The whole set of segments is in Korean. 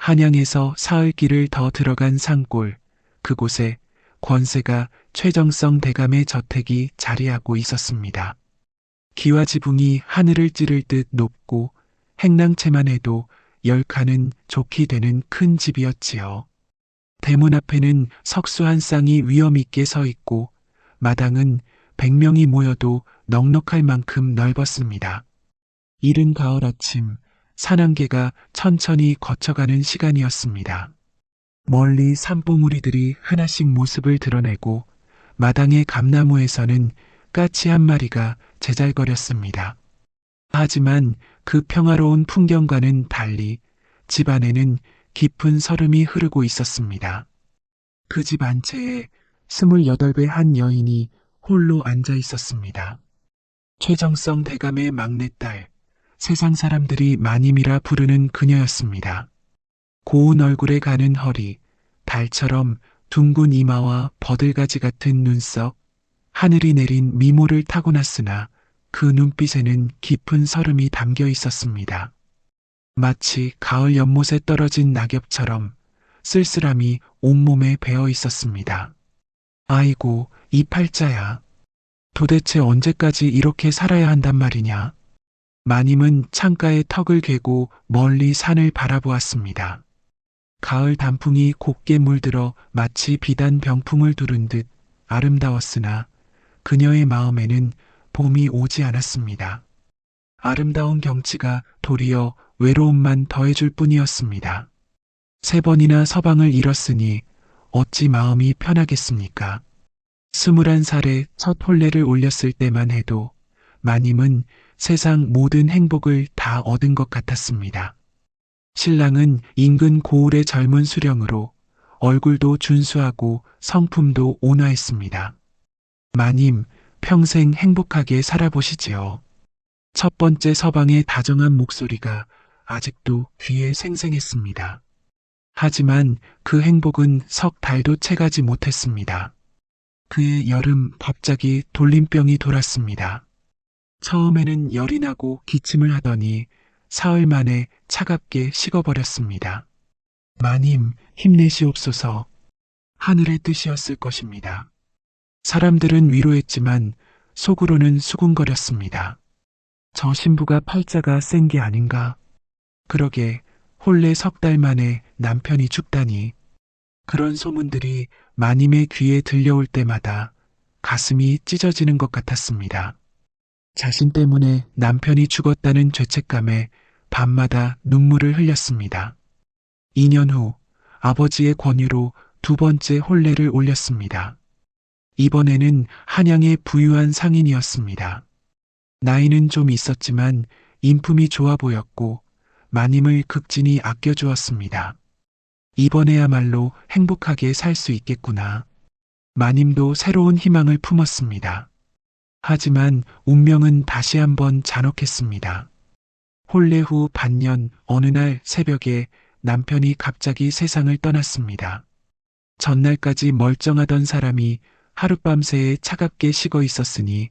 한양에서 사흘길을 더 들어간 산골, 그곳에 권세가 최정성 대감의 저택이 자리하고 있었습니다. 기와지붕이 하늘을 찌를 듯 높고 행랑채만 해도 10칸은 좋게 되는 큰 집이었지요. 대문 앞에는 석수 한 쌍이 위엄 있게 서 있고 마당은 100명이 모여도 넉넉할 만큼 넓었습니다. 이른 가을 아침, 산안개가 천천히 거쳐가는 시간이었습니다. 멀리 산봉우리들이 하나씩 모습을 드러내고 마당의 감나무에서는 까치 한 마리가 제잘거렸습니다. 하지만 그 평화로운 풍경과는 달리 집 안에는 깊은 설움이 흐르고 있었습니다. 그 집 안채에 28배 한 여인이 홀로 앉아 있었습니다. 최정성 대감의 막내딸, 세상 사람들이 마님이라 부르는 그녀였습니다. 고운 얼굴에 가는 허리, 달처럼 둥근 이마와 버들가지 같은 눈썹, 하늘이 내린 미모를 타고났으나 그 눈빛에는 깊은 설움이 담겨 있었습니다. 마치 가을 연못에 떨어진 낙엽처럼 쓸쓸함이 온몸에 배어 있었습니다. 아이고, 이 팔자야. 도대체 언제까지 이렇게 살아야 한단 말이냐? 마님은 창가에 턱을 괴고 멀리 산을 바라보았습니다. 가을 단풍이 곱게 물들어 마치 비단 병풍을 두른 듯 아름다웠으나 그녀의 마음에는 봄이 오지 않았습니다. 아름다운 경치가 도리어 외로움만 더해줄 뿐이었습니다. 3번이나 서방을 잃었으니 어찌 마음이 편하겠습니까? 21살에 첫 혼례를 올렸을 때만 해도 마님은 세상 모든 행복을 다 얻은 것 같았습니다. 신랑은 인근 고을의 젊은 수령으로 얼굴도 준수하고 성품도 온화했습니다. 마님, 평생 행복하게 살아보시지요. 첫 번째 서방의 다정한 목소리가 아직도 귀에 생생했습니다. 하지만 그 행복은 석 달도 채가지 못했습니다. 그해 여름 갑자기 돌림병이 돌았습니다. 처음에는 열이 나고 기침을 하더니 사흘 만에 차갑게 식어버렸습니다. 마님, 힘내시옵소서. 하늘의 뜻이었을 것입니다. 사람들은 위로했지만 속으로는 수군거렸습니다. 저 신부가 팔자가 센 게 아닌가? 그러게 혼례 석 달 만에 남편이 죽다니. 그런 소문들이 마님의 귀에 들려올 때마다 가슴이 찢어지는 것 같았습니다. 자신 때문에 남편이 죽었다는 죄책감에 밤마다 눈물을 흘렸습니다. 2년 후 아버지의 권유로 2번째 혼례를 올렸습니다. 이번에는 한양의 부유한 상인이었습니다. 나이는 좀 있었지만 인품이 좋아 보였고 마님을 극진히 아껴주었습니다. 이번에야말로 행복하게 살 수 있겠구나. 마님도 새로운 희망을 품었습니다. 하지만 운명은 다시 한번 잔혹했습니다. 혼례 후 반년 어느 날 새벽에 남편이 갑자기 세상을 떠났습니다. 전날까지 멀쩡하던 사람이 하룻밤새에 차갑게 식어 있었으니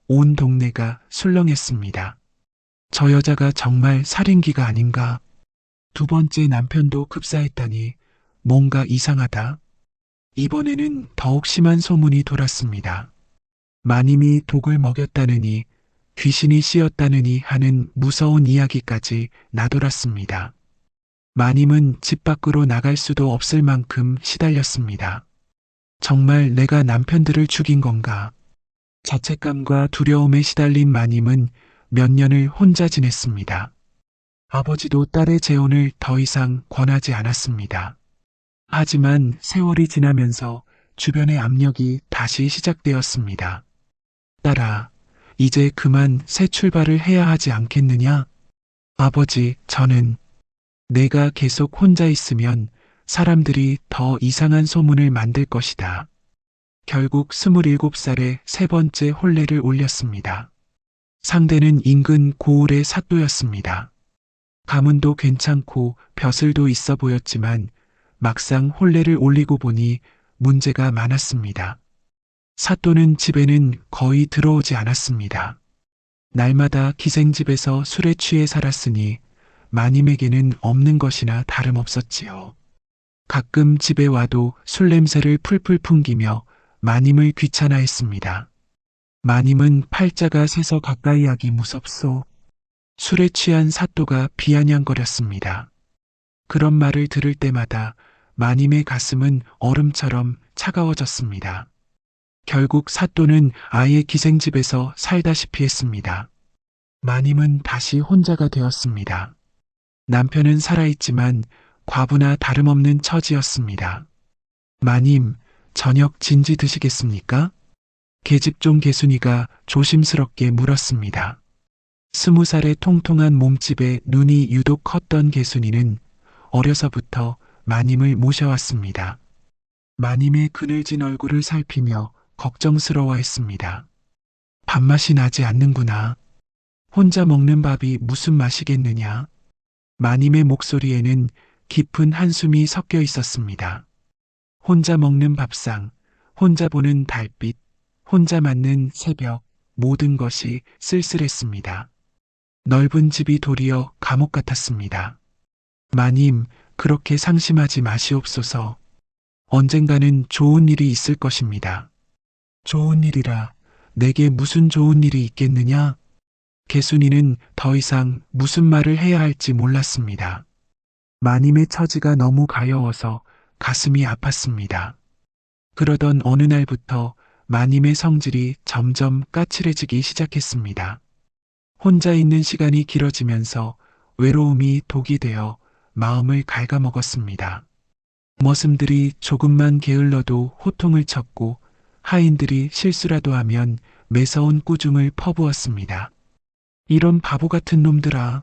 온 동네가 술렁했습니다. 저 여자가 정말 살인귀가 아닌가? 2번째 남편도 급사했다니 뭔가 이상하다. 이번에는 더욱 심한 소문이 돌았습니다. 마님이 독을 먹였다느니 귀신이 씌었다느니 하는 무서운 이야기까지 나돌았습니다. 마님은 집 밖으로 나갈 수도 없을 만큼 시달렸습니다. 정말 내가 남편들을 죽인 건가? 자책감과 두려움에 시달린 마님은 몇 년을 혼자 지냈습니다. 아버지도 딸의 재혼을 더 이상 권하지 않았습니다. 하지만 세월이 지나면서 주변의 압력이 다시 시작되었습니다. 딸아, 이제 그만 새 출발을 해야 하지 않겠느냐? 아버지, 저는 내가 계속 혼자 있으면 사람들이 더 이상한 소문을 만들 것이다. 결국 27살에 3번째 혼례를 올렸습니다. 상대는 인근 고을의 사또였습니다. 가문도 괜찮고 벼슬도 있어 보였지만 막상 혼례를 올리고 보니 문제가 많았습니다. 사또는 집에는 거의 들어오지 않았습니다. 날마다 기생집에서 술에 취해 살았으니 마님에게는 없는 것이나 다름없었지요. 가끔 집에 와도 술 냄새를 풀풀 풍기며 마님을 귀찮아했습니다. 마님은 팔자가 새서 가까이 하기 무섭소. 술에 취한 사또가 비아냥거렸습니다. 그런 말을 들을 때마다 마님의 가슴은 얼음처럼 차가워졌습니다. 결국 사또는 아예 기생집에서 살다시피 했습니다. 마님은 다시 혼자가 되었습니다. 남편은 살아있지만 과부나 다름없는 처지였습니다. 마님, 저녁 진지 드시겠습니까? 계집종 개순이가 조심스럽게 물었습니다. 20살의 통통한 몸집에 눈이 유독 컸던 개순이는 어려서부터 마님을 모셔왔습니다. 마님의 그늘진 얼굴을 살피며 걱정스러워했습니다. 밥맛이 나지 않는구나. 혼자 먹는 밥이 무슨 맛이겠느냐. 마님의 목소리에는 깊은 한숨이 섞여 있었습니다. 혼자 먹는 밥상, 혼자 보는 달빛, 혼자 맞는 새벽, 모든 것이 쓸쓸했습니다. 넓은 집이 도리어 감옥 같았습니다. 마님, 그렇게 상심하지 마시옵소서. 언젠가는 좋은 일이 있을 것입니다. 좋은 일이라, 내게 무슨 좋은 일이 있겠느냐? 개순이는 더 이상 무슨 말을 해야 할지 몰랐습니다. 마님의 처지가 너무 가여워서 가슴이 아팠습니다. 그러던 어느 날부터 마님의 성질이 점점 까칠해지기 시작했습니다. 혼자 있는 시간이 길어지면서 외로움이 독이 되어 마음을 갉아먹었습니다. 머슴들이 조금만 게을러도 호통을 쳤고 하인들이 실수라도 하면 매서운 꾸중을 퍼부었습니다. 이런 바보 같은 놈들아,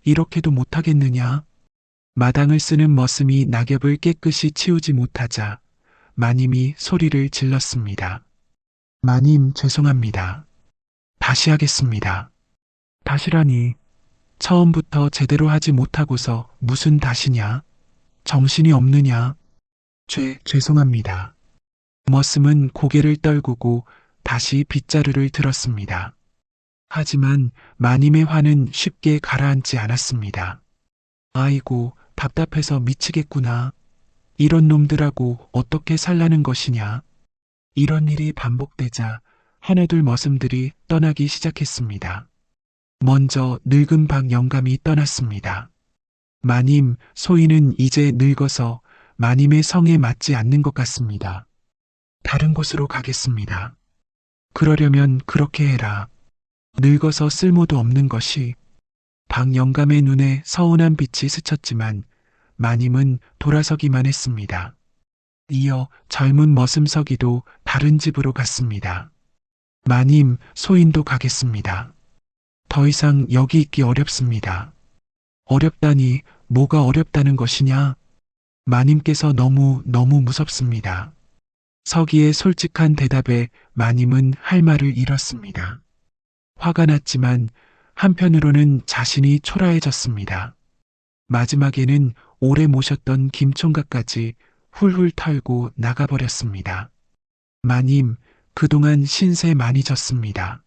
이렇게도 못하겠느냐? 마당을 쓰는 머슴이 낙엽을 깨끗이 치우지 못하자 마님이 소리를 질렀습니다. 마님, 죄송합니다. 다시 하겠습니다. 다시라니, 처음부터 제대로 하지 못하고서 무슨 다시냐? 정신이 없느냐? 죄송합니다. 머슴은 고개를 떨구고 다시 빗자루를 들었습니다. 하지만 마님의 화는 쉽게 가라앉지 않았습니다. 아이고, 답답해서 미치겠구나. 이런 놈들하고 어떻게 살라는 것이냐. 이런 일이 반복되자 하나둘 머슴들이 떠나기 시작했습니다. 먼저 늙은 박 영감이 떠났습니다. 마님, 소인은 이제 늙어서 마님의 성에 맞지 않는 것 같습니다. 다른 곳으로 가겠습니다. 그러려면 그렇게 해라. 늙어서 쓸모도 없는 것이. 박 영감의 눈에 서운한 빛이 스쳤지만 마님은 돌아서기만 했습니다. 이어 젊은 머슴서기도 다른 집으로 갔습니다. 마님, 소인도 가겠습니다. 더 이상 여기 있기 어렵습니다. 어렵다니 뭐가 어렵다는 것이냐? 마님께서 너무 무섭습니다. 서기의 솔직한 대답에 마님은 할 말을 잃었습니다. 화가 났지만 한편으로는 자신이 초라해졌습니다. 마지막에는 오래 모셨던 김총각까지 훌훌 털고 나가버렸습니다. 마님, 그동안 신세 많이 졌습니다.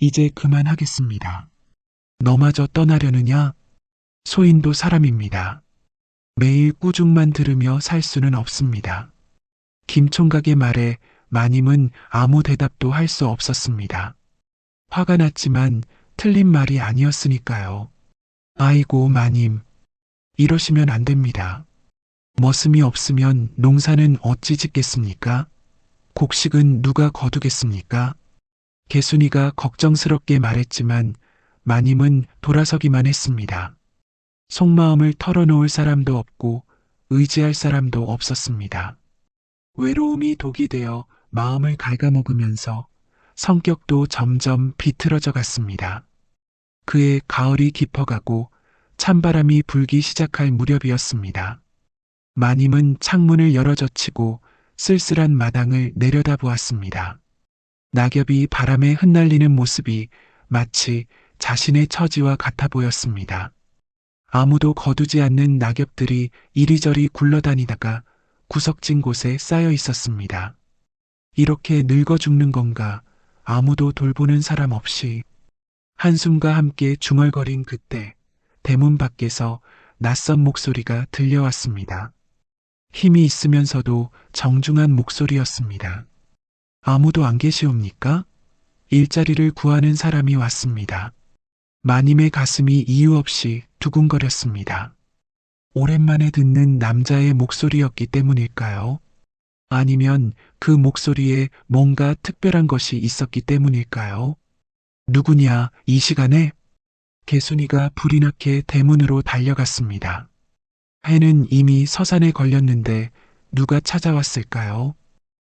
이제 그만하겠습니다. 너마저 떠나려느냐? 소인도 사람입니다. 매일 꾸중만 들으며 살 수는 없습니다. 김총각의 말에 마님은 아무 대답도 할 수 없었습니다. 화가 났지만 틀린 말이 아니었으니까요. 아이고, 마님. 이러시면 안 됩니다. 머슴이 없으면 농사는 어찌 짓겠습니까? 곡식은 누가 거두겠습니까? 개순이가 걱정스럽게 말했지만 마님은 돌아서기만 했습니다. 속마음을 털어놓을 사람도 없고 의지할 사람도 없었습니다. 외로움이 독이 되어 마음을 갉아먹으면서 성격도 점점 비틀어져 갔습니다. 그의 가을이 깊어가고 찬바람이 불기 시작할 무렵이었습니다. 마님은 창문을 열어젖히고 쓸쓸한 마당을 내려다보았습니다. 낙엽이 바람에 흩날리는 모습이 마치 자신의 처지와 같아 보였습니다. 아무도 거두지 않는 낙엽들이 이리저리 굴러다니다가 구석진 곳에 쌓여 있었습니다. 이렇게 늙어 죽는 건가, 아무도 돌보는 사람 없이. 한숨과 함께 중얼거린 그때 대문 밖에서 낯선 목소리가 들려왔습니다. 힘이 있으면서도 정중한 목소리였습니다. 아무도 안 계시옵니까? 일자리를 구하는 사람이 왔습니다. 마님의 가슴이 이유 없이 두근거렸습니다. 오랜만에 듣는 남자의 목소리였기 때문일까요? 아니면 그 목소리에 뭔가 특별한 것이 있었기 때문일까요? 누구냐, 이 시간에? 개순이가 불이 나게 대문으로 달려갔습니다. 해는 이미 서산에 걸렸는데 누가 찾아왔을까요?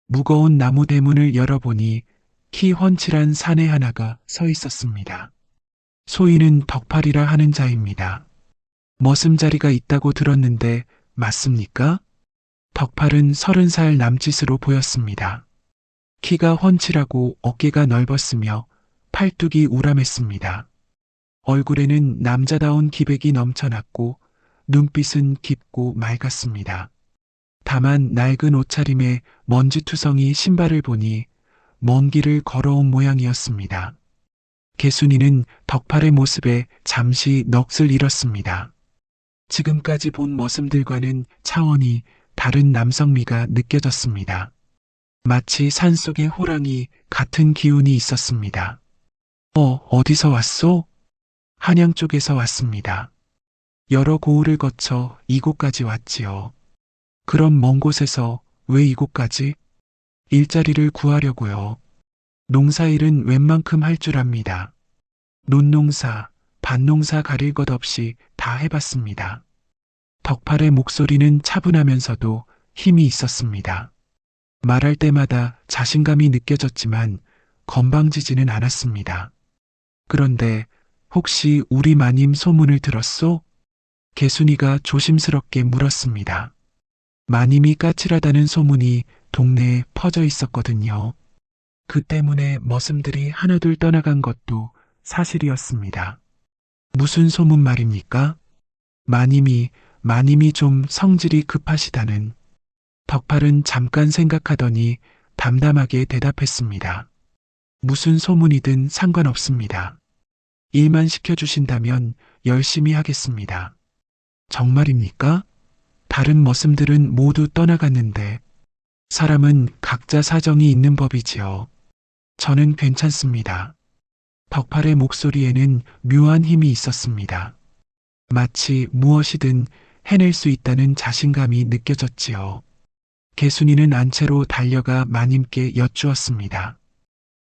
무거운 나무 대문을 열어보니 키 훤칠한 사내 하나가 서 있었습니다. 소인은 덕팔이라 하는 자입니다. 머슴자리가 있다고 들었는데 맞습니까? 덕팔은 30살 남짓으로 보였습니다. 키가 훤칠하고 어깨가 넓었으며 팔뚝이 우람했습니다. 얼굴에는 남자다운 기백이 넘쳐났고 눈빛은 깊고 맑았습니다. 다만 낡은 옷차림에 먼지투성이 신발을 보니 먼 길을 걸어온 모양이었습니다. 개순이는 덕팔의 모습에 잠시 넋을 잃었습니다. 지금까지 본 머슴들과는 차원이 다른 남성미가 느껴졌습니다. 마치 산속의 호랑이 같은 기운이 있었습니다. 어디서 왔소? 한양 쪽에서 왔습니다. 여러 고을을 거쳐 이곳까지 왔지요. 그럼 먼 곳에서 왜 이곳까지? 일자리를 구하려고요. 농사일은 웬만큼 할 줄 압니다. 논농사, 밭농사 가릴 것 없이 다 해봤습니다. 덕팔의 목소리는 차분하면서도 힘이 있었습니다. 말할 때마다 자신감이 느껴졌지만 건방지지는 않았습니다. 그런데 혹시 우리 마님 소문을 들었소? 개순이가 조심스럽게 물었습니다. 마님이 까칠하다는 소문이 동네에 퍼져 있었거든요. 그 때문에 머슴들이 하나둘 떠나간 것도 사실이었습니다. 무슨 소문 말입니까? 마님이 좀 성질이 급하시다는. 덕팔은 잠깐 생각하더니 담담하게 대답했습니다. 무슨 소문이든 상관없습니다. 일만 시켜주신다면 열심히 하겠습니다. 정말입니까? 다른 머슴들은 모두 떠나갔는데 사람은 각자 사정이 있는 법이지요. 저는 괜찮습니다. 덕팔의 목소리에는 묘한 힘이 있었습니다. 마치 무엇이든 해낼 수 있다는 자신감이 느껴졌지요. 개순이는 안채로 달려가 마님께 여쭈었습니다.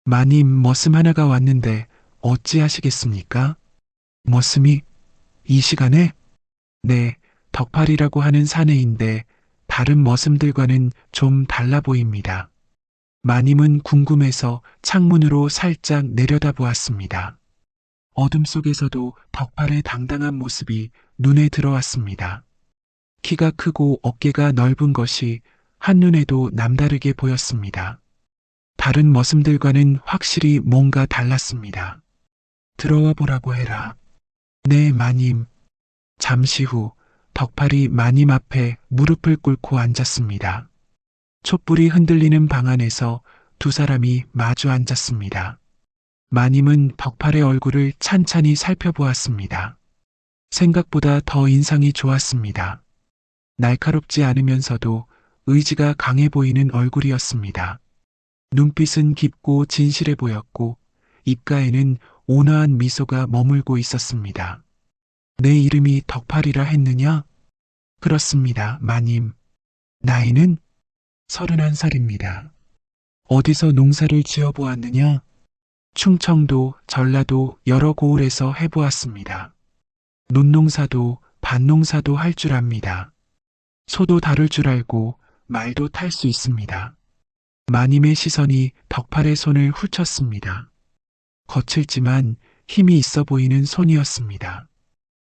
마님, 머슴 하나가 왔는데 어찌하시겠습니까? 머슴이? 이 시간에? 네, 덕팔이라고 하는 사내인데 다른 머슴들과는 좀 달라 보입니다. 마님은 궁금해서 창문으로 살짝 내려다보았습니다. 어둠 속에서도 덕팔의 당당한 모습이 눈에 들어왔습니다. 키가 크고 어깨가 넓은 것이 한눈에도 남다르게 보였습니다. 다른 머슴들과는 확실히 뭔가 달랐습니다. 들어와 보라고 해라. 네, 마님. 잠시 후 덕팔이 마님 앞에 무릎을 꿇고 앉았습니다. 촛불이 흔들리는 방 안에서 두 사람이 마주 앉았습니다. 마님은 덕팔의 얼굴을 찬찬히 살펴보았습니다. 생각보다 더 인상이 좋았습니다. 날카롭지 않으면서도 의지가 강해 보이는 얼굴이었습니다. 눈빛은 깊고 진실해 보였고 입가에는 온화한 미소가 머물고 있었습니다. 내 이름이 덕팔이라 했느냐? 그렇습니다, 마님. 나이는 31살입니다. 어디서 농사를 지어보았느냐? 충청도, 전라도 여러 고을에서 해보았습니다. 논농사도 밭농사도 할 줄 압니다. 소도 다룰 줄 알고 말도 탈 수 있습니다. 마님의 시선이 덕팔의 손을 훑쳤습니다. 거칠지만 힘이 있어 보이는 손이었습니다.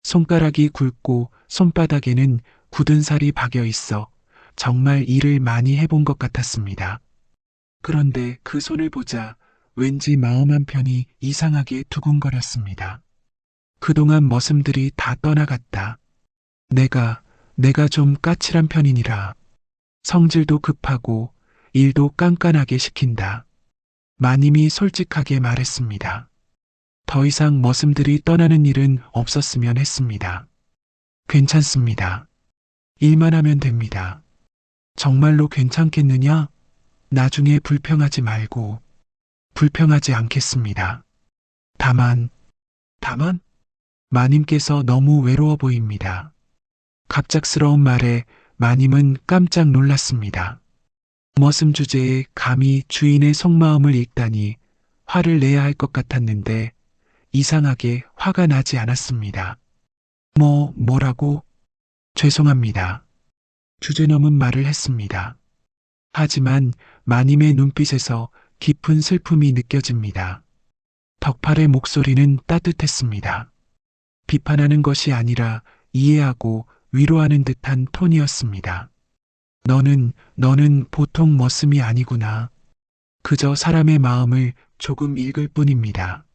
손가락이 굵고 손바닥에는 굳은 살이 박여 있어 정말 일을 많이 해본 것 같았습니다. 그런데 그 손을 보자 왠지 마음 한편이 이상하게 두근거렸습니다. 그동안 머슴들이 다 떠나갔다. 내가 좀 까칠한 편이니라. 성질도 급하고 일도 깐깐하게 시킨다. 마님이 솔직하게 말했습니다. 더 이상 머슴들이 떠나는 일은 없었으면 했습니다. 괜찮습니다. 일만 하면 됩니다. 정말로 괜찮겠느냐? 나중에 불평하지 말고. 불평하지 않겠습니다. 다만, 마님께서 너무 외로워 보입니다. 갑작스러운 말에 마님은 깜짝 놀랐습니다. 머슴 주제에 감히 주인의 속마음을 읽다니 화를 내야 할 것 같았는데 이상하게 화가 나지 않았습니다. 뭐라고? 죄송합니다. 주제넘은 말을 했습니다. 하지만 마님의 눈빛에서 깊은 슬픔이 느껴집니다. 덕팔의 목소리는 따뜻했습니다. 비판하는 것이 아니라 이해하고 위로하는 듯한 톤이었습니다. 너는 보통 머슴이 아니구나. 그저 사람의 마음을 조금 읽을 뿐입니다.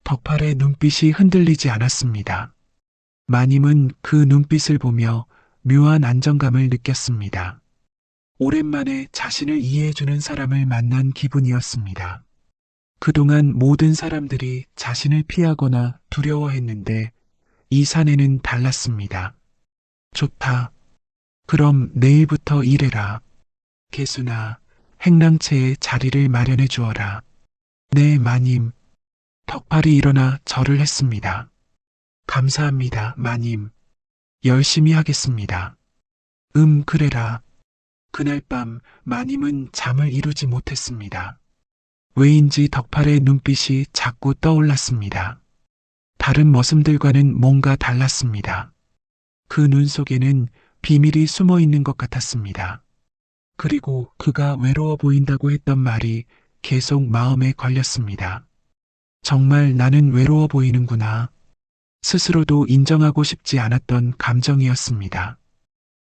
덕팔의 눈빛이 흔들리지 않았습니다. 마님은 그 눈빛을 보며 묘한 안정감을 느꼈습니다. 오랜만에 자신을 이해해주는 사람을 만난 기분이었습니다. 그동안 모든 사람들이 자신을 피하거나 두려워했는데 이 사내는 달랐습니다. 좋다. 그럼 내일부터 일해라. 개수나 행랑채에 자리를 마련해 주어라. 네, 마님. 덕팔이 일어나 절을 했습니다. 감사합니다, 마님. 열심히 하겠습니다. 그래라. 그날 밤 마님은 잠을 이루지 못했습니다. 왜인지 덕팔의 눈빛이 자꾸 떠올랐습니다. 다른 머슴들과는 뭔가 달랐습니다. 그 눈 속에는 비밀이 숨어 있는 것 같았습니다. 그리고 그가 외로워 보인다고 했던 말이 계속 마음에 걸렸습니다. 정말 나는 외로워 보이는구나. 스스로도 인정하고 싶지 않았던 감정이었습니다.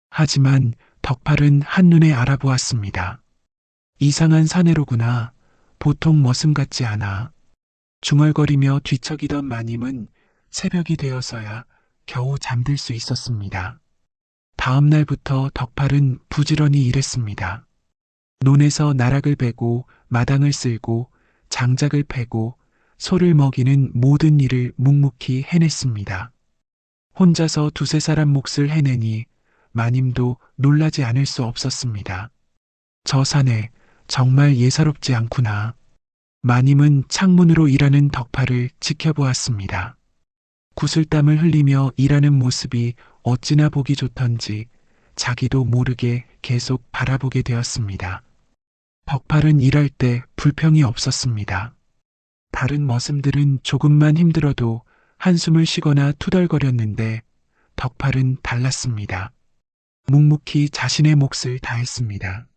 하지만 덕팔은 한눈에 알아보았습니다. 이상한 사내로구나. 보통 머슴 같지 않아. 중얼거리며 뒤척이던 마님은 새벽이 되어서야 겨우 잠들 수 있었습니다. 다음 날부터 덕팔은 부지런히 일했습니다. 논에서 나락을 베고 마당을 쓸고 장작을 패고 소를 먹이는 모든 일을 묵묵히 해냈습니다. 혼자서 두세 사람 몫을 해내니 마님도 놀라지 않을 수 없었습니다. 저 사내 정말 예사롭지 않구나. 마님은 창문으로 일하는 덕팔을 지켜보았습니다. 구슬땀을 흘리며 일하는 모습이 어찌나 보기 좋던지 자기도 모르게 계속 바라보게 되었습니다. 덕팔은 일할 때 불평이 없었습니다. 다른 머슴들은 조금만 힘들어도 한숨을 쉬거나 투덜거렸는데 덕팔은 달랐습니다. 묵묵히 자신의 몫을 다했습니다.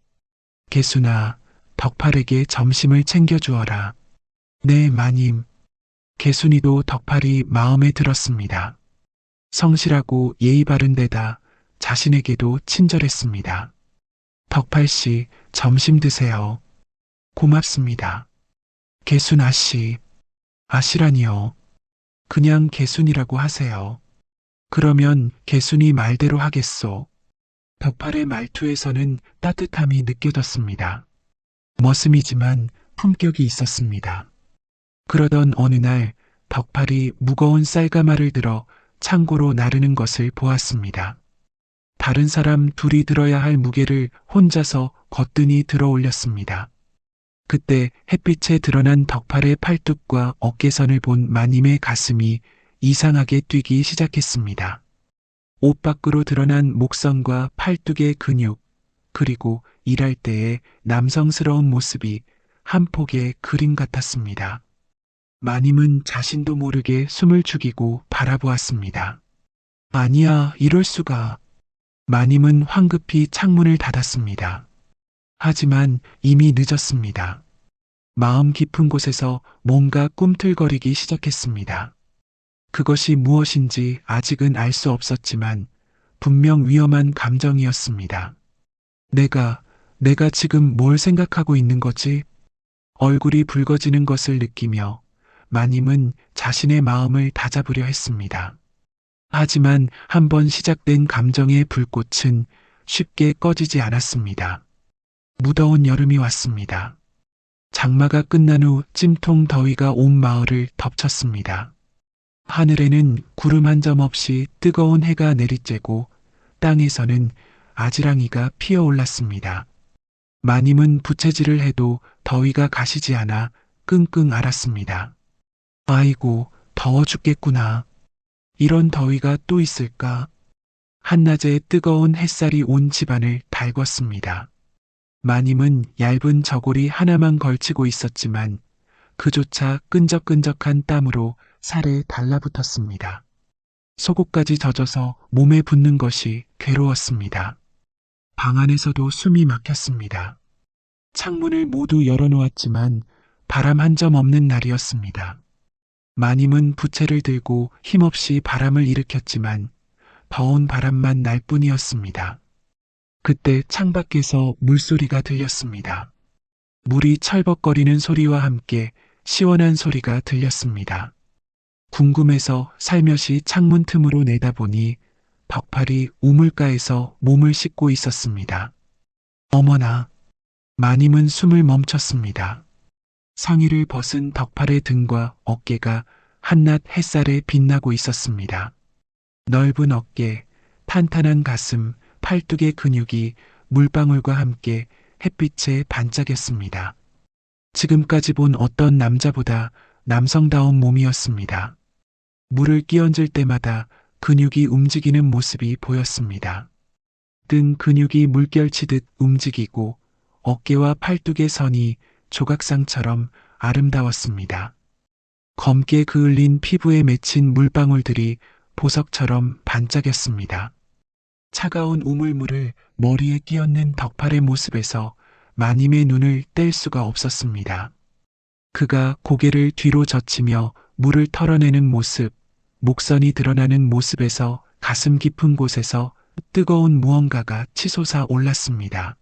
개수나 덕팔에게 점심을 챙겨주어라. 네, 마님. 개순이도 덕팔이 마음에 들었습니다. 성실하고 예의 바른 데다 자신에게도 친절했습니다. 덕팔씨, 점심 드세요. 고맙습니다. 개순 아씨. 아씨라니요. 그냥 개순이라고 하세요. 그러면 개순이 말대로 하겠소. 덕팔의 말투에서는 따뜻함이 느껴졌습니다. 머슴이지만 품격이 있었습니다. 그러던 어느 날 덕팔이 무거운 쌀가마를 들어 창고로 나르는 것을 보았습니다. 다른 사람 둘이 들어야 할 무게를 혼자서 거뜬히 들어 올렸습니다. 그때 햇빛에 드러난 덕팔의 팔뚝과 어깨선을 본 마님의 가슴이 이상하게 뛰기 시작했습니다. 옷 밖으로 드러난 목선과 팔뚝의 근육, 그리고 일할 때의 남성스러운 모습이 한 폭의 그림 같았습니다. 마님은 자신도 모르게 숨을 죽이고 바라보았습니다. 아니야, 이럴 수가. 마님은 황급히 창문을 닫았습니다. 하지만 이미 늦었습니다. 마음 깊은 곳에서 뭔가 꿈틀거리기 시작했습니다. 그것이 무엇인지 아직은 알 수 없었지만 분명 위험한 감정이었습니다. 내가 지금 뭘 생각하고 있는 거지? 얼굴이 붉어지는 것을 느끼며 마님은 자신의 마음을 다잡으려 했습니다. 하지만 한번 시작된 감정의 불꽃은 쉽게 꺼지지 않았습니다. 무더운 여름이 왔습니다. 장마가 끝난 후 찜통 더위가 온 마을을 덮쳤습니다. 하늘에는 구름 한 점 없이 뜨거운 해가 내리쬐고 땅에서는 아지랑이가 피어올랐습니다. 마님은 부채질을 해도 더위가 가시지 않아 끙끙 앓았습니다. 아이고, 더워 죽겠구나. 이런 더위가 또 있을까? 한낮에 뜨거운 햇살이 온 집안을 달궜습니다. 마님은 얇은 저고리 하나만 걸치고 있었지만 그조차 끈적끈적한 땀으로 살에 달라붙었습니다. 속옷까지 젖어서 몸에 붙는 것이 괴로웠습니다. 방 안에서도 숨이 막혔습니다. 창문을 모두 열어놓았지만 바람 한 점 없는 날이었습니다. 마님은 부채를 들고 힘없이 바람을 일으켰지만 더운 바람만 날 뿐이었습니다. 그때 창밖에서 물소리가 들렸습니다. 물이 철벅거리는 소리와 함께 시원한 소리가 들렸습니다. 궁금해서 살며시 창문 틈으로 내다보니 덕팔이 우물가에서 몸을 씻고 있었습니다. 어머나! 마님은 숨을 멈췄습니다. 상의를 벗은 덕팔의 등과 어깨가 한낮 햇살에 빛나고 있었습니다. 넓은 어깨, 탄탄한 가슴, 팔뚝의 근육이 물방울과 함께 햇빛에 반짝였습니다. 지금까지 본 어떤 남자보다 남성다운 몸이었습니다. 물을 끼얹을 때마다 근육이 움직이는 모습이 보였습니다. 등 근육이 물결치듯 움직이고 어깨와 팔뚝의 선이 조각상처럼 아름다웠습니다. 검게 그을린 피부에 맺힌 물방울들이 보석처럼 반짝였습니다. 차가운 우물물을 머리에 끼얹는 덕팔의 모습에서 마님의 눈을 뗄 수가 없었습니다. 그가 고개를 뒤로 젖히며 물을 털어내는 모습, 목선이 드러나는 모습에서 가슴 깊은 곳에서 뜨거운 무언가가 치솟아 올랐습니다.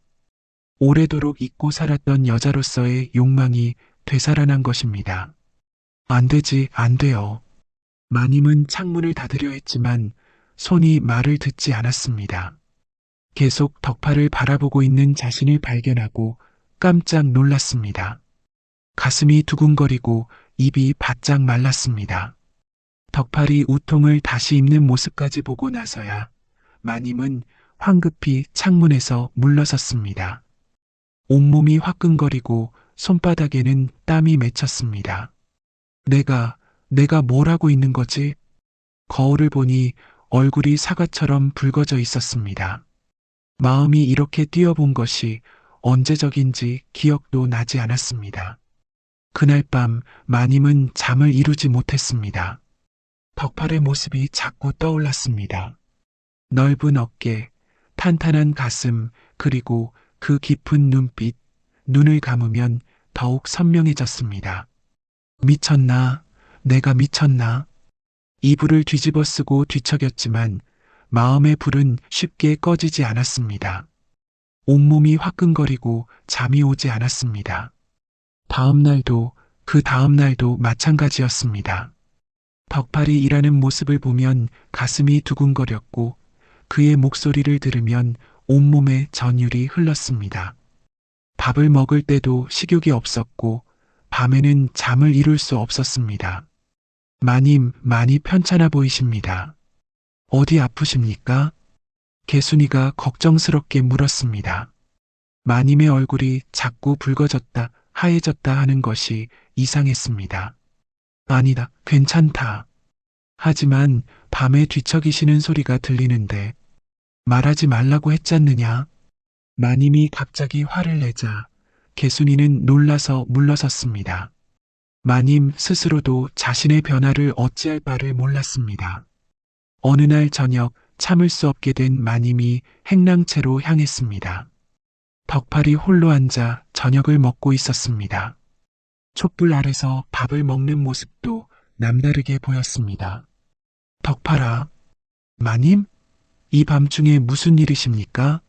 오래도록 잊고 살았던 여자로서의 욕망이 되살아난 것입니다. 안 되지, 안 돼요. 마님은 창문을 닫으려 했지만 손이 말을 듣지 않았습니다. 계속 덕팔을 바라보고 있는 자신을 발견하고 깜짝 놀랐습니다. 가슴이 두근거리고 입이 바짝 말랐습니다. 덕팔이 우통을 다시 입는 모습까지 보고 나서야 마님은 황급히 창문에서 물러섰습니다. 온몸이 화끈거리고 손바닥에는 땀이 맺혔습니다. 내가 뭘 하고 있는 거지? 거울을 보니 얼굴이 사과처럼 붉어져 있었습니다. 마음이 이렇게 뛰어본 것이 언제적인지 기억도 나지 않았습니다. 그날 밤 마님은 잠을 이루지 못했습니다. 덕팔의 모습이 자꾸 떠올랐습니다. 넓은 어깨, 탄탄한 가슴, 그리고 그 깊은 눈빛, 눈을 감으면 더욱 선명해졌습니다. 미쳤나? 내가 미쳤나? 이불을 뒤집어 쓰고 뒤척였지만 마음의 불은 쉽게 꺼지지 않았습니다. 온몸이 화끈거리고 잠이 오지 않았습니다. 다음 날도 그 다음 날도 마찬가지였습니다. 덕팔이 일하는 모습을 보면 가슴이 두근거렸고 그의 목소리를 들으면 온몸에 전율이 흘렀습니다. 밥을 먹을 때도 식욕이 없었고 밤에는 잠을 이룰 수 없었습니다. 마님, 많이 편찮아 보이십니다. 어디 아프십니까? 개순이가 걱정스럽게 물었습니다. 마님의 얼굴이 자꾸 붉어졌다, 하얘졌다 하는 것이 이상했습니다. 아니다, 괜찮다. 하지만 밤에 뒤척이시는 소리가 들리는데 말하지 말라고 했잖느냐? 마님이 갑자기 화를 내자 개순이는 놀라서 물러섰습니다. 마님 스스로도 자신의 변화를 어찌할 바를 몰랐습니다. 어느 날 저녁 참을 수 없게 된 마님이 행랑채로 향했습니다. 덕팔이 홀로 앉아 저녁을 먹고 있었습니다. 촛불 아래서 밥을 먹는 모습도 남다르게 보였습니다. 덕팔아, 마님? 이 밤중에 무슨 일이십니까?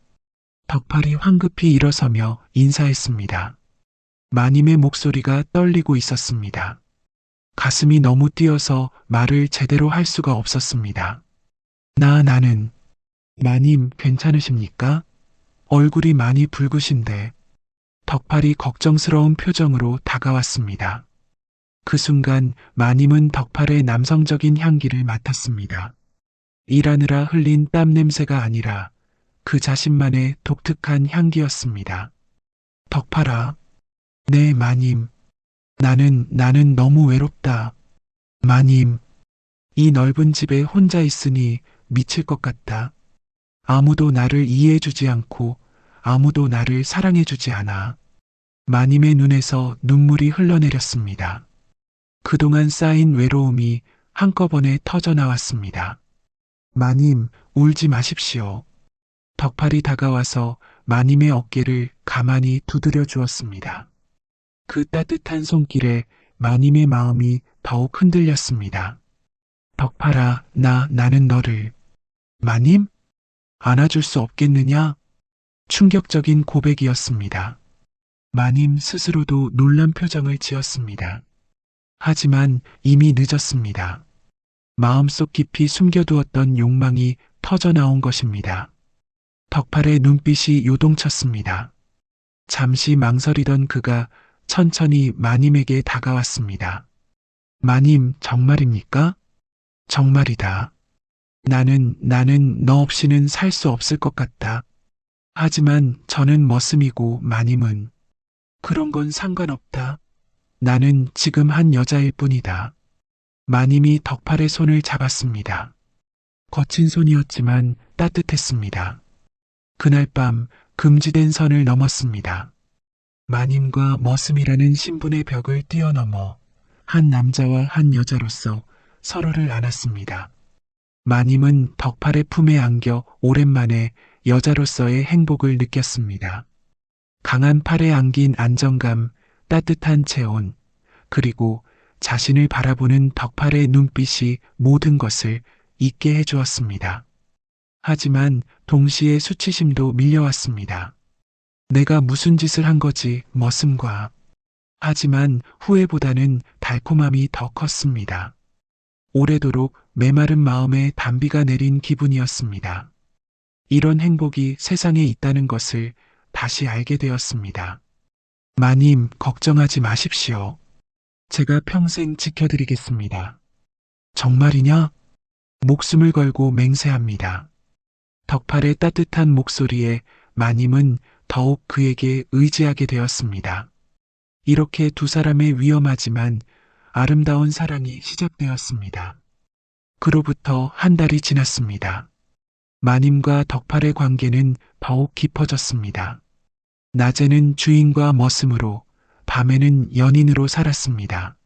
덕팔이 황급히 일어서며 인사했습니다. 마님의 목소리가 떨리고 있었습니다. 가슴이 너무 뛰어서 말을 제대로 할 수가 없었습니다. 나는, 마님 괜찮으십니까? 얼굴이 많이 붉으신데. 덕팔이 걱정스러운 표정으로 다가왔습니다. 그 순간 마님은 덕팔의 남성적인 향기를 맡았습니다. 일하느라 흘린 땀 냄새가 아니라 그 자신만의 독특한 향기였습니다. 덕팔아, 네, 마님. 나는 너무 외롭다. 마님, 이 넓은 집에 혼자 있으니 미칠 것 같다. 아무도 나를 이해해주지 않고 아무도 나를 사랑해주지 않아. 마님의 눈에서 눈물이 흘러내렸습니다. 그동안 쌓인 외로움이 한꺼번에 터져 나왔습니다. 마님, 울지 마십시오. 덕팔이 다가와서 마님의 어깨를 가만히 두드려 주었습니다. 그 따뜻한 손길에 마님의 마음이 더욱 흔들렸습니다. 덕팔아, 나는 너를. 마님? 안아줄 수 없겠느냐? 충격적인 고백이었습니다. 마님 스스로도 놀란 표정을 지었습니다. 하지만 이미 늦었습니다. 마음속 깊이 숨겨두었던 욕망이 터져나온 것입니다. 덕팔의 눈빛이 요동쳤습니다. 잠시 망설이던 그가 천천히 마님에게 다가왔습니다. 마님, 정말입니까? 정말이다. 나는 너 없이는 살 수 없을 것 같다. 하지만 저는 머슴이고 마님은 그런 건 상관없다. 나는 지금 한 여자일 뿐이다. 마님이 덕팔의 손을 잡았습니다. 거친 손이었지만 따뜻했습니다. 그날 밤 금지된 선을 넘었습니다. 마님과 머슴이라는 신분의 벽을 뛰어넘어 한 남자와 한 여자로서 서로를 안았습니다. 마님은 덕팔의 품에 안겨 오랜만에 여자로서의 행복을 느꼈습니다. 강한 팔에 안긴 안정감, 따뜻한 체온, 그리고 자신을 바라보는 덕팔의 눈빛이 모든 것을 잊게 해주었습니다. 하지만 동시에 수치심도 밀려왔습니다. 내가 무슨 짓을 한 거지, 머슴과. 하지만 후회보다는 달콤함이 더 컸습니다. 오래도록 메마른 마음에 단비가 내린 기분이었습니다. 이런 행복이 세상에 있다는 것을 다시 알게 되었습니다. 마님, 걱정하지 마십시오. 제가 평생 지켜드리겠습니다. 정말이냐? 목숨을 걸고 맹세합니다. 덕팔의 따뜻한 목소리에 마님은 더욱 그에게 의지하게 되었습니다. 이렇게 두 사람의 위험하지만 아름다운 사랑이 시작되었습니다. 그로부터 한 달이 지났습니다. 마님과 덕팔의 관계는 더욱 깊어졌습니다. 낮에는 주인과 머슴으로, 밤에는 연인으로 살았습니다.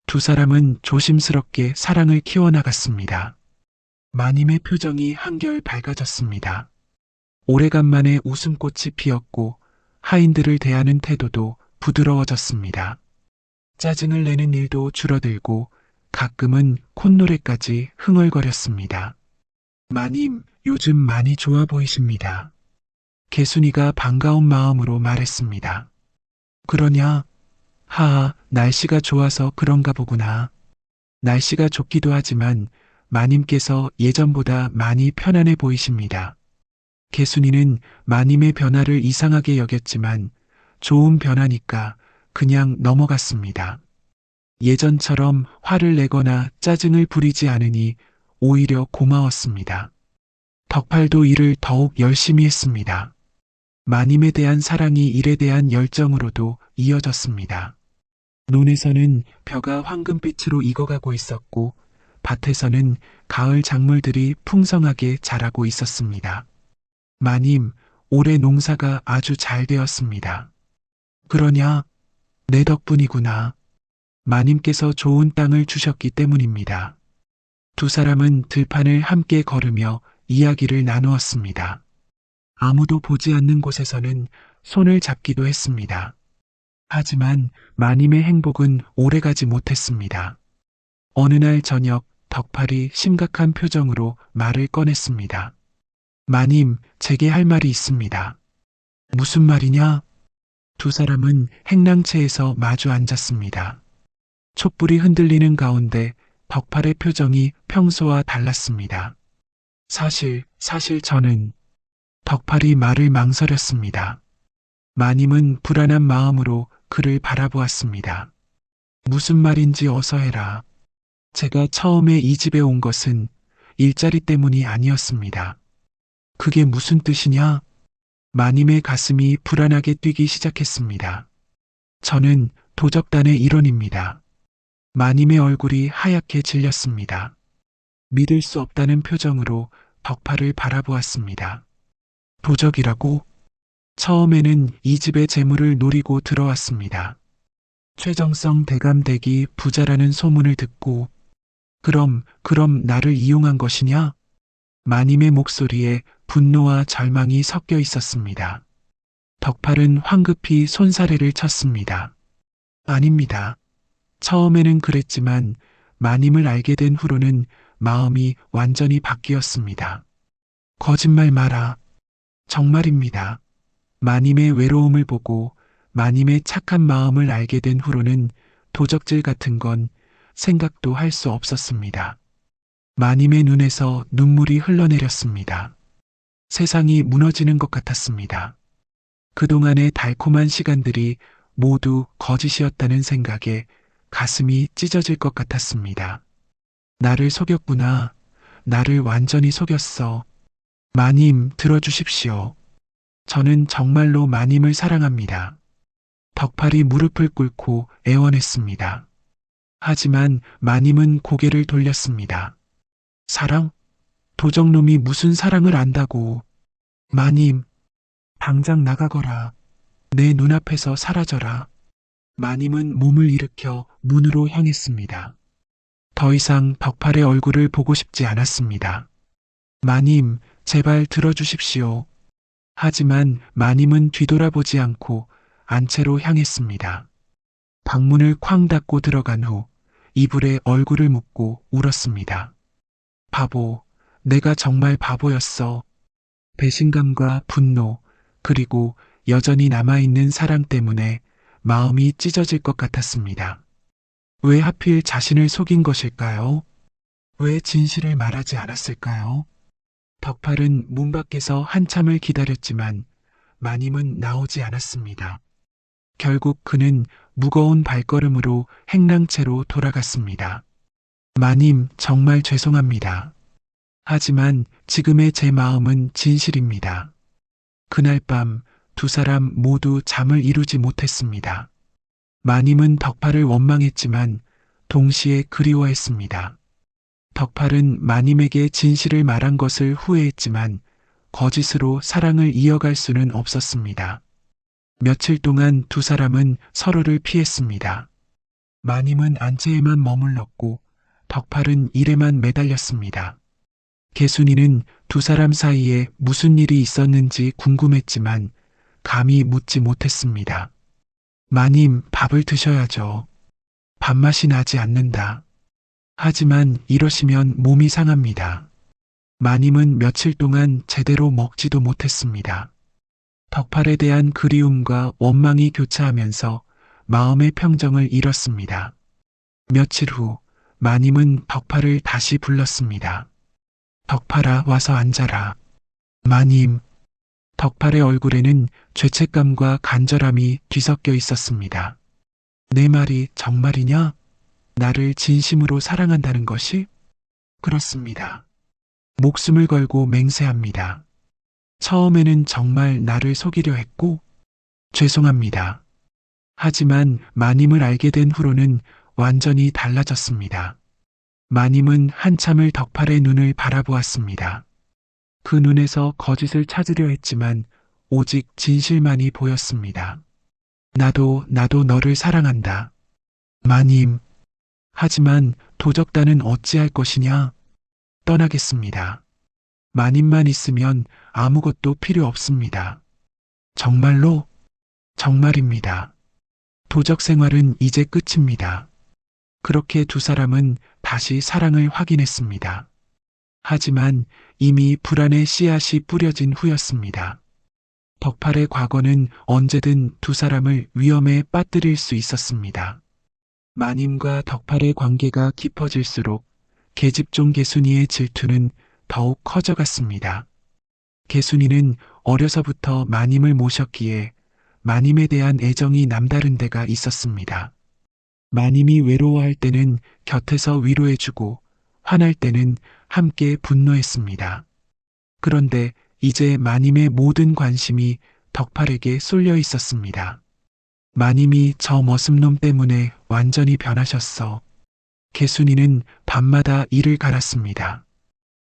두 사람은 조심스럽게 사랑을 키워나갔습니다. 마님의 표정이 한결 밝아졌습니다. 오래간만에 웃음꽃이 피었고 하인들을 대하는 태도도 부드러워졌습니다. 짜증을 내는 일도 줄어들고 가끔은 콧노래까지 흥얼거렸습니다. 마님, 요즘 많이 좋아 보이십니다. 개순이가 반가운 마음으로 말했습니다. 그러냐? 하하, 날씨가 좋아서 그런가 보구나. 날씨가 좋기도 하지만 마님께서 예전보다 많이 편안해 보이십니다. 개순이는 마님의 변화를 이상하게 여겼지만 좋은 변화니까 그냥 넘어갔습니다. 예전처럼 화를 내거나 짜증을 부리지 않으니 오히려 고마웠습니다. 덕팔도 일을 더욱 열심히 했습니다. 마님에 대한 사랑이 일에 대한 열정으로도 이어졌습니다. 논에서는 벼가 황금빛으로 익어가고 있었고 밭에서는 가을 작물들이 풍성하게 자라고 있었습니다. 마님, 올해 농사가 아주 잘 되었습니다. 그러냐? 내 덕분이구나. 마님께서 좋은 땅을 주셨기 때문입니다. 두 사람은 들판을 함께 걸으며 이야기를 나누었습니다. 아무도 보지 않는 곳에서는 손을 잡기도 했습니다. 하지만 마님의 행복은 오래가지 못했습니다. 어느 날 저녁 덕팔이 심각한 표정으로 말을 꺼냈습니다. 마님, 제게 할 말이 있습니다. 무슨 말이냐? 두 사람은 행랑채에서 마주 앉았습니다. 촛불이 흔들리는 가운데 덕팔의 표정이 평소와 달랐습니다. 사실 저는 덕팔이 말을 망설였습니다. 마님은 불안한 마음으로 그를 바라보았습니다. 무슨 말인지 어서 해라. 제가 처음에 이 집에 온 것은 일자리 때문이 아니었습니다. 그게 무슨 뜻이냐? 마님의 가슴이 불안하게 뛰기 시작했습니다. 저는 도적단의 일원입니다. 마님의 얼굴이 하얗게 질렸습니다. 믿을 수 없다는 표정으로 덕파를 바라보았습니다. 도적이라고? 처음에는 이 집의 재물을 노리고 들어왔습니다. 최정성 대감댁이 부자라는 소문을 듣고 그럼 나를 이용한 것이냐? 마님의 목소리에 분노와 절망이 섞여 있었습니다. 덕팔은 황급히 손사래를 쳤습니다. 아닙니다. 처음에는 그랬지만 마님을 알게 된 후로는 마음이 완전히 바뀌었습니다. 거짓말 마라. 정말입니다. 마님의 외로움을 보고 마님의 착한 마음을 알게 된 후로는 도적질 같은 건 생각도 할 수 없었습니다. 마님의 눈에서 눈물이 흘러내렸습니다. 세상이 무너지는 것 같았습니다. 그동안의 달콤한 시간들이 모두 거짓이었다는 생각에 가슴이 찢어질 것 같았습니다. 나를 속였구나. 나를 완전히 속였어. 마님, 들어주십시오. 저는 정말로 마님을 사랑합니다. 덕팔이 무릎을 꿇고 애원했습니다. 하지만 마님은 고개를 돌렸습니다. 사랑? 도적놈이 무슨 사랑을 안다고. 마님, 당장 나가거라. 내 눈앞에서 사라져라. 마님은 몸을 일으켜 문으로 향했습니다. 더 이상 덕팔의 얼굴을 보고 싶지 않았습니다. 마님, 제발 들어주십시오. 하지만 마님은 뒤돌아보지 않고 안채로 향했습니다. 방문을 쾅 닫고 들어간 후 이불에 얼굴을 묻고 울었습니다. 바보, 내가 정말 바보였어. 배신감과 분노, 그리고 여전히 남아있는 사랑 때문에 마음이 찢어질 것 같았습니다. 왜 하필 자신을 속인 것일까요? 왜 진실을 말하지 않았을까요? 덕팔은 문 밖에서 한참을 기다렸지만 마님은 나오지 않았습니다. 결국 그는 무거운 발걸음으로 행랑채로 돌아갔습니다. 마님, 정말 죄송합니다. 하지만 지금의 제 마음은 진실입니다. 그날 밤 두 사람 모두 잠을 이루지 못했습니다. 마님은 덕팔을 원망했지만 동시에 그리워했습니다. 덕팔은 마님에게 진실을 말한 것을 후회했지만 거짓으로 사랑을 이어갈 수는 없었습니다. 며칠 동안 두 사람은 서로를 피했습니다. 마님은 안채에만 머물렀고 덕팔은 일에만 매달렸습니다. 개순이는 두 사람 사이에 무슨 일이 있었는지 궁금했지만 감히 묻지 못했습니다. 마님, 밥을 드셔야죠. 밥맛이 나지 않는다. 하지만 이러시면 몸이 상합니다. 마님은 며칠 동안 제대로 먹지도 못했습니다. 덕팔에 대한 그리움과 원망이 교차하면서 마음의 평정을 잃었습니다. 며칠 후 마님은 덕팔을 다시 불렀습니다. 덕팔아, 와서 앉아라. 마님. 덕팔의 얼굴에는 죄책감과 간절함이 뒤섞여 있었습니다. 내 말이 정말이냐? 나를 진심으로 사랑한다는 것이? 그렇습니다. 목숨을 걸고 맹세합니다. 처음에는 정말 나를 속이려 했고 죄송합니다. 하지만 마님을 알게 된 후로는 완전히 달라졌습니다. 마님은 한참을 덕팔의 눈을 바라보았습니다. 그 눈에서 거짓을 찾으려 했지만 오직 진실만이 보였습니다. 나도 너를 사랑한다. 마님. 하지만 도적단은 어찌할 것이냐? 떠나겠습니다. 마님만 있으면 아무것도 필요 없습니다. 정말로? 정말입니다. 도적 생활은 이제 끝입니다. 그렇게 두 사람은 다시 사랑을 확인했습니다. 하지만 이미 불안의 씨앗이 뿌려진 후였습니다. 덕팔의 과거는 언제든 두 사람을 위험에 빠뜨릴 수 있었습니다. 마님과 덕팔의 관계가 깊어질수록 계집종 개순이의 질투는 더욱 커져갔습니다. 개순이는 어려서부터 마님을 모셨기에 마님에 대한 애정이 남다른 데가 있었습니다. 마님이 외로워할 때는 곁에서 위로해주고 화날 때는 함께 분노했습니다. 그런데 이제 마님의 모든 관심이 덕팔에게 쏠려 있었습니다. 마님이 저 머슴놈 때문에 완전히 변하셨어. 개순이는 밤마다 이를 갈았습니다.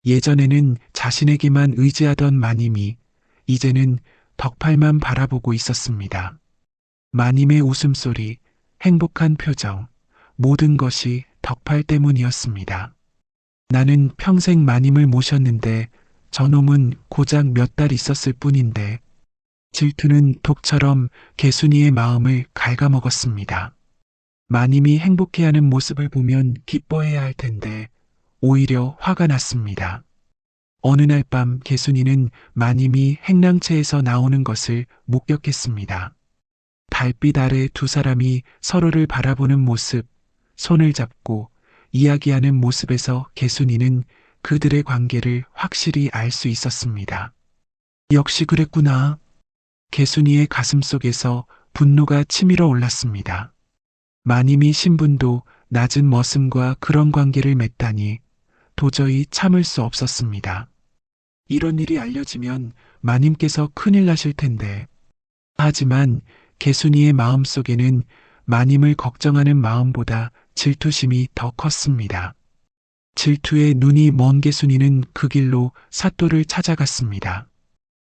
예전에는 자신에게만 의지하던 마님이 이제는 덕팔만 바라보고 있었습니다. 마님의 웃음소리, 행복한 표정, 모든 것이 덕팔 때문이었습니다. 나는 평생 마님을 모셨는데 저놈은 고작 몇 달 있었을 뿐인데 질투는 독처럼 개순이의 마음을 갉아먹었습니다. 마님이 행복해하는 모습을 보면 기뻐해야 할 텐데 오히려 화가 났습니다. 어느 날 밤 개순이는 마님이 행랑채에서 나오는 것을 목격했습니다. 달빛 아래 두 사람이 서로를 바라보는 모습, 손을 잡고 이야기하는 모습에서 개순이는 그들의 관계를 확실히 알 수 있었습니다. 역시 그랬구나. 개순이의 가슴 속에서 분노가 치밀어 올랐습니다. 마님이 신분도 낮은 머슴과 그런 관계를 맺다니 도저히 참을 수 없었습니다. 이런 일이 알려지면 마님께서 큰일 나실 텐데. 하지만 개순이의 마음 속에는 마님을 걱정하는 마음보다 질투심이 더 컸습니다. 질투에 눈이 먼 개순이는 그 길로 사또를 찾아갔습니다.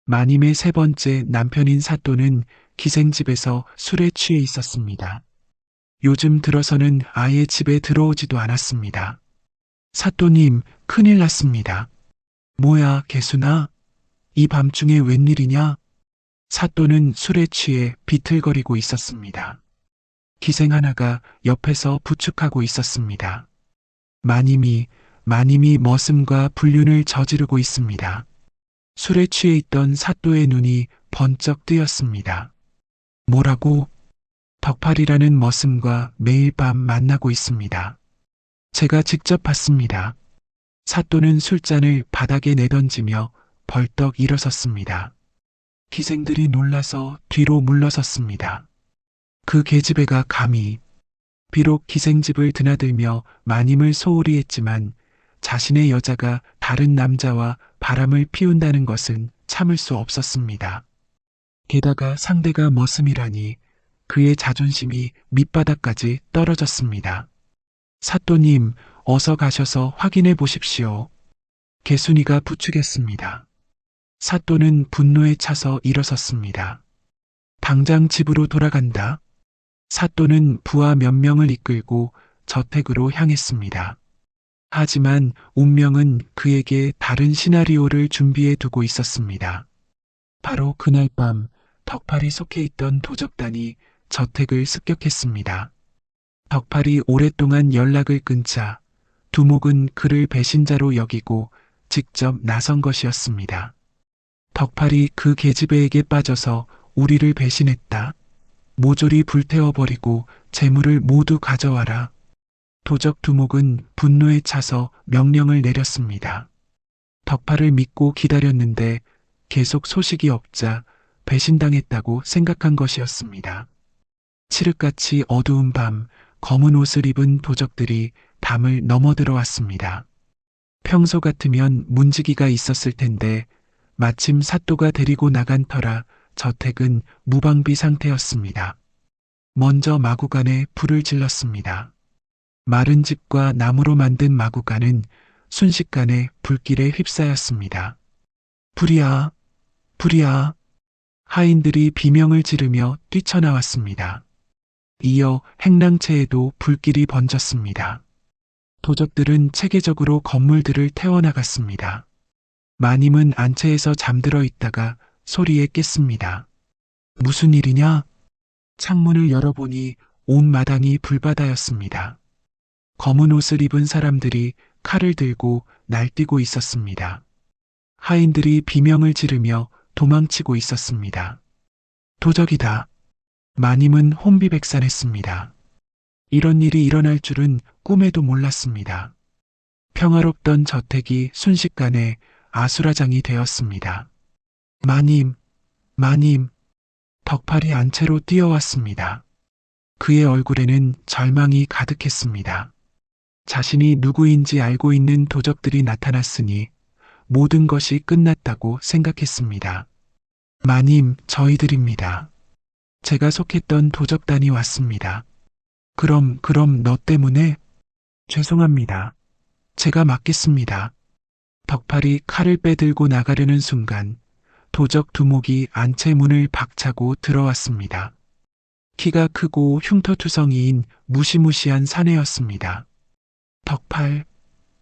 마님의 세 번째 남편인 사또는 기생집에서 술에 취해 있었습니다. 요즘 들어서는 아예 집에 들어오지도 않았습니다. 사또님, 큰일 났습니다. 뭐야, 개순아? 이 밤중에 웬일이냐? 사또는 술에 취해 비틀거리고 있었습니다. 기생 하나가 옆에서 부축하고 있었습니다. 마님이 머슴과 불륜을 저지르고 있습니다. 술에 취해 있던 사또의 눈이 번쩍 뜨였습니다. 뭐라고? 덕팔이라는 머슴과 매일 밤 만나고 있습니다. 제가 직접 봤습니다. 사또는 술잔을 바닥에 내던지며 벌떡 일어섰습니다. 기생들이 놀라서 뒤로 물러섰습니다. 그 계집애가 감히. 비록 기생집을 드나들며 마님을 소홀히 했지만 자신의 여자가 다른 남자와 바람을 피운다는 것은 참을 수 없었습니다. 게다가 상대가 머슴이라니 그의 자존심이 밑바닥까지 떨어졌습니다. 사또님, 어서 가셔서 확인해 보십시오. 개순이가 부추겼습니다. 사또는 분노에 차서 일어섰습니다. 당장 집으로 돌아간다. 사또는 부하 몇 명을 이끌고 저택으로 향했습니다. 하지만 운명은 그에게 다른 시나리오를 준비해 두고 있었습니다. 바로 그날 밤 덕팔이 속해 있던 도적단이 저택을 습격했습니다. 덕팔이 오랫동안 연락을 끊자 두목은 그를 배신자로 여기고 직접 나선 것이었습니다. 덕팔이 그 계집애에게 빠져서 우리를 배신했다. 모조리 불태워버리고 재물을 모두 가져와라. 도적 두목은 분노에 차서 명령을 내렸습니다. 덕팔을 믿고 기다렸는데 계속 소식이 없자 배신당했다고 생각한 것이었습니다. 칠흑같이 어두운 밤 검은 옷을 입은 도적들이 담을 넘어들어왔습니다. 평소 같으면 문지기가 있었을 텐데 마침 사또가 데리고 나간 터라 저택은 무방비 상태였습니다. 먼저 마구간에 불을 질렀습니다. 마른 집과 나무로 만든 마구간은 순식간에 불길에 휩싸였습니다. 불이야, 불이야. 하인들이 비명을 지르며 뛰쳐나왔습니다. 이어 행랑채에도 불길이 번졌습니다. 도적들은 체계적으로 건물들을 태워나갔습니다. 마님은 안채에서 잠들어 있다가 소리에 깼습니다. 무슨 일이냐? 창문을 열어보니 온 마당이 불바다였습니다. 검은 옷을 입은 사람들이 칼을 들고 날뛰고 있었습니다. 하인들이 비명을 지르며 도망치고 있었습니다. 도적이다. 마님은 혼비백산했습니다. 이런 일이 일어날 줄은 꿈에도 몰랐습니다. 평화롭던 저택이 순식간에 아수라장이 되었습니다. 마님, 덕팔이 안채로 뛰어왔습니다. 그의 얼굴에는 절망이 가득했습니다. 자신이 누구인지 알고 있는 도적들이 나타났으니 모든 것이 끝났다고 생각했습니다. 마님, 저희들입니다. 제가 속했던 도적단이 왔습니다. 그럼 너 때문에? 죄송합니다. 제가 맡겠습니다. 덕팔이 칼을 빼들고 나가려는 순간 도적 두목이 안채 문을 박차고 들어왔습니다. 키가 크고 흉터투성이인 무시무시한 사내였습니다. 덕팔,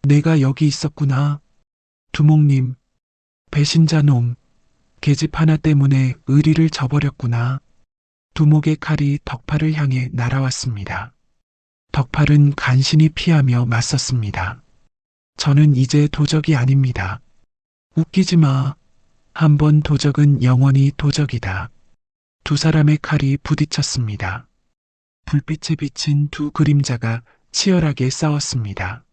내가 여기 있었구나. 두목님, 배신자 놈, 계집 하나 때문에 의리를 저버렸구나. 두목의 칼이 덕팔을 향해 날아왔습니다. 덕팔은 간신히 피하며 맞섰습니다. 저는 이제 도적이 아닙니다. 웃기지 마. 한 번 도적은 영원히 도적이다. 두 사람의 칼이 부딪혔습니다. 불빛에 비친 두 그림자가 치열하게 싸웠습니다.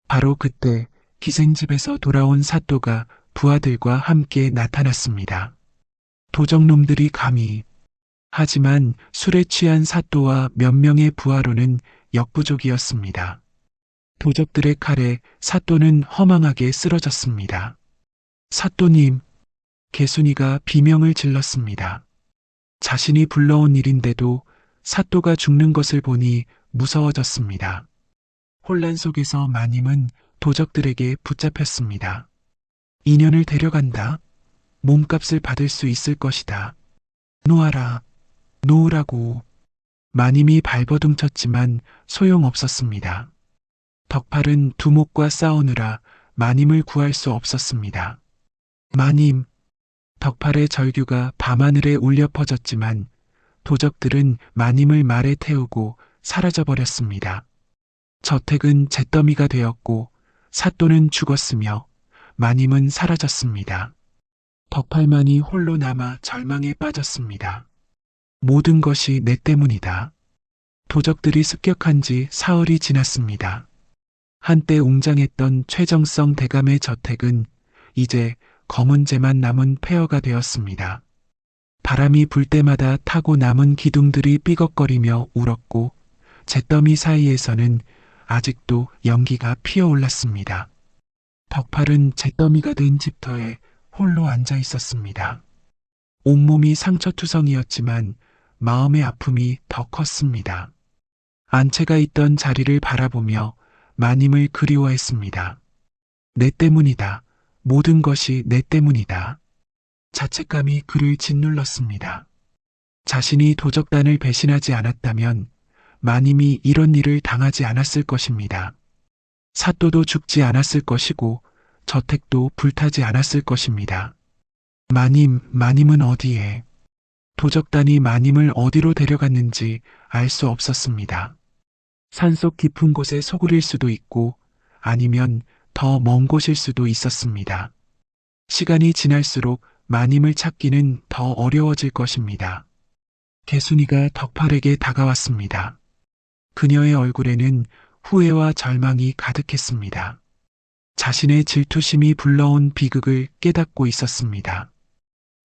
바로 그때 기생집에서 돌아온 사또가 부하들과 함께 나타났습니다. 도적놈들이 감히. 하지만 술에 취한 사또와 몇 명의 부하로는 역부족이었습니다. 도적들의 칼에 사또는 허망하게 쓰러졌습니다. 사또님, 개순이가 비명을 질렀습니다. 자신이 불러온 일인데도 사또가 죽는 것을 보니 무서워졌습니다. 혼란 속에서 마님은 도적들에게 붙잡혔습니다. 인연을 데려간다. 몸값을 받을 수 있을 것이다. 놓아라. 놓으라고. 마님이 발버둥 쳤지만 소용없었습니다. 덕팔은 두목과 싸우느라 마님을 구할 수 없었습니다. 마님, 덕팔의 절규가 밤하늘에 울려 퍼졌지만 도적들은 마님을 말에 태우고 사라져버렸습니다. 저택은 잿더미가 되었고 사또는 죽었으며 마님은 사라졌습니다. 덕팔만이 홀로 남아 절망에 빠졌습니다. 모든 것이 내 때문이다. 도적들이 습격한 지 사흘이 지났습니다. 한때 웅장했던 최정성 대감의 저택은 이제 검은 재만 남은 폐허가 되었습니다. 바람이 불 때마다 타고 남은 기둥들이 삐걱거리며 울었고 잿더미 사이에서는 아직도 연기가 피어올랐습니다. 덕팔은 잿더미가 된 집터에 홀로 앉아 있었습니다. 온몸이 상처투성이었지만 마음의 아픔이 더 컸습니다. 안채가 있던 자리를 바라보며 마님을 그리워했습니다. 내 때문이다. 모든 것이 내 때문이다. 자책감이 그를 짓눌렀습니다. 자신이 도적단을 배신하지 않았다면 마님이 이런 일을 당하지 않았을 것입니다. 사또도 죽지 않았을 것이고 저택도 불타지 않았을 것입니다. 마님은 어디에? 도적단이 마님을 어디로 데려갔는지 알 수 없었습니다. 산속 깊은 곳에 소굴일 수도 있고 아니면 더 먼 곳일 수도 있었습니다. 시간이 지날수록 마님을 찾기는 더 어려워질 것입니다. 개순이가 덕팔에게 다가왔습니다. 그녀의 얼굴에는 후회와 절망이 가득했습니다. 자신의 질투심이 불러온 비극을 깨닫고 있었습니다.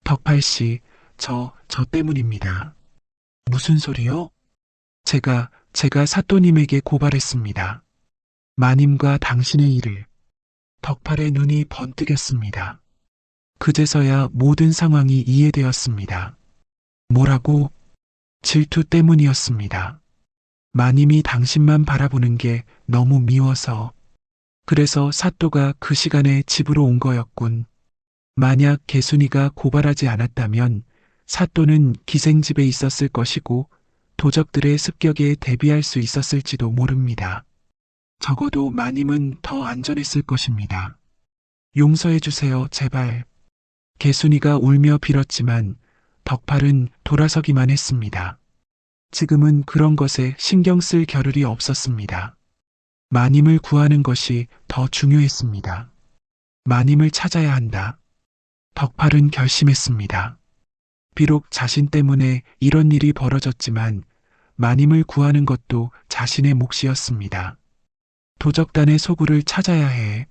덕팔 씨, 저 때문입니다. 무슨 소리요? 제가 사또님에게 고발했습니다. 마님과 당신의 일을. 덕팔의 눈이 번뜩였습니다. 그제서야 모든 상황이 이해되었습니다. 뭐라고? 질투 때문이었습니다. 마님이 당신만 바라보는 게 너무 미워서. 그래서 사또가 그 시간에 집으로 온 거였군. 만약 개순이가 고발하지 않았다면 사또는 기생집에 있었을 것이고 도적들의 습격에 대비할 수 있었을지도 모릅니다. 적어도 마님은 더 안전했을 것입니다. 용서해 주세요, 제발. 개순이가 울며 빌었지만 덕팔은 돌아서기만 했습니다. 지금은 그런 것에 신경 쓸 겨를이 없었습니다. 마님을 구하는 것이 더 중요했습니다. 마님을 찾아야 한다. 덕팔은 결심했습니다. 비록 자신 때문에 이런 일이 벌어졌지만 마님을 구하는 것도 자신의 몫이었습니다. 도적단의 소굴을 찾아야 해.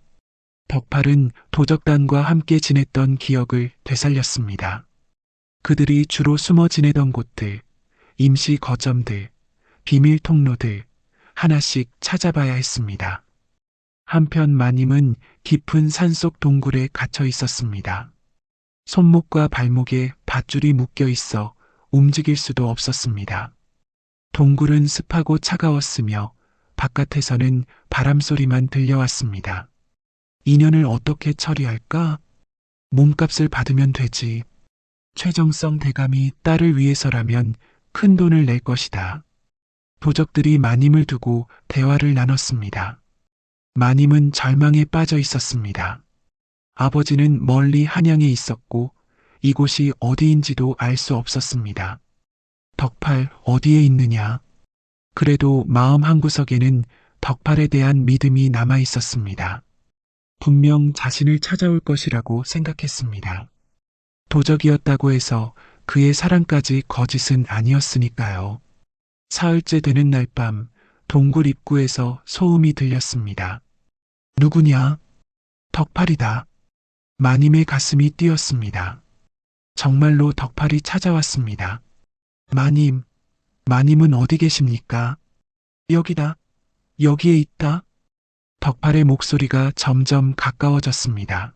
덕팔은 도적단과 함께 지냈던 기억을 되살렸습니다. 그들이 주로 숨어 지내던 곳들, 임시 거점들, 비밀 통로들 하나씩 찾아봐야 했습니다. 한편 마님은 깊은 산속 동굴에 갇혀 있었습니다. 손목과 발목에 밧줄이 묶여 있어 움직일 수도 없었습니다. 동굴은 습하고 차가웠으며 바깥에서는 바람 소리만 들려왔습니다. 인연을 어떻게 처리할까? 몸값을 받으면 되지. 최정성 대감이 딸을 위해서라면 큰 돈을 낼 것이다. 도적들이 마님을 두고 대화를 나눴습니다. 마님은 절망에 빠져 있었습니다. 아버지는 멀리 한양에 있었고 이곳이 어디인지도 알 수 없었습니다. 덕팔 어디에 있느냐? 그래도 마음 한구석에는 덕팔에 대한 믿음이 남아 있었습니다. 분명 자신을 찾아올 것이라고 생각했습니다. 도적이었다고 해서 그의 사랑까지 거짓은 아니었으니까요. 사흘째 되는 날 밤 동굴 입구에서 소음이 들렸습니다. 누구냐? 덕팔이다. 마님의 가슴이 뛰었습니다. 정말로 덕팔이 찾아왔습니다. 마님, 마님은 어디 계십니까? 여기다, 여기에 있다. 덕팔의 목소리가 점점 가까워졌습니다.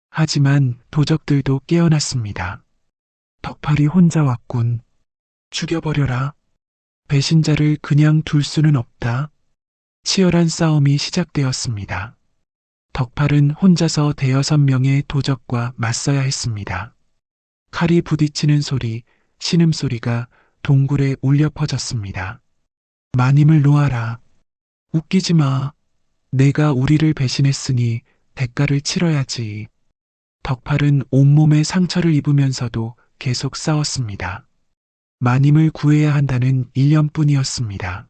하지만 도적들도 깨어났습니다. 덕팔이 혼자 왔군. 죽여버려라. 배신자를 그냥 둘 수는 없다. 치열한 싸움이 시작되었습니다. 덕팔은 혼자서 대여섯 명의 도적과 맞서야 했습니다. 칼이 부딪히는 소리, 신음소리가 동굴에 울려 퍼졌습니다. 마님을 놓아라. 웃기지 마. 내가 우리를 배신했으니 대가를 치러야지. 덕팔은 온몸에 상처를 입으면서도 계속 싸웠습니다. 마님을 구해야 한다는 일념뿐이었습니다.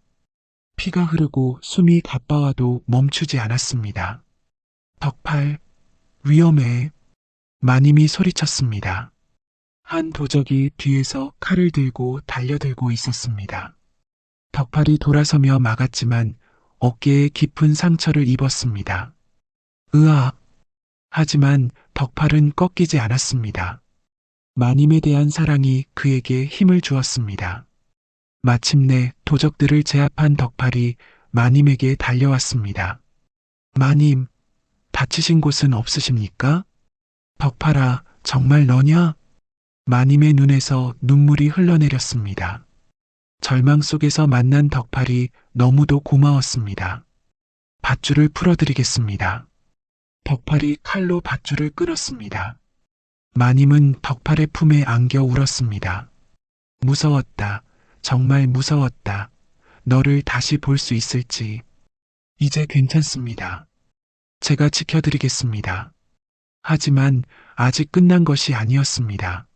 피가 흐르고 숨이 가빠와도 멈추지 않았습니다. 덕팔, 위험해. 마님이 소리쳤습니다. 한 도적이 뒤에서 칼을 들고 달려들고 있었습니다. 덕팔이 돌아서며 막았지만 어깨에 깊은 상처를 입었습니다. 으악! 하지만 덕팔은 꺾이지 않았습니다. 마님에 대한 사랑이 그에게 힘을 주었습니다. 마침내 도적들을 제압한 덕팔이 마님에게 달려왔습니다. 마님, 다치신 곳은 없으십니까? 덕팔아, 정말 너냐? 마님의 눈에서 눈물이 흘러내렸습니다. 절망 속에서 만난 덕팔이 너무도 고마웠습니다. 밧줄을 풀어드리겠습니다. 덕팔이 칼로 밧줄을 끊었습니다. 마님은 덕팔의 품에 안겨 울었습니다. 무서웠다. 정말 무서웠다. 너를 다시 볼 수 있을지. 이제 괜찮습니다. 제가 지켜드리겠습니다. 하지만 아직 끝난 것이 아니었습니다.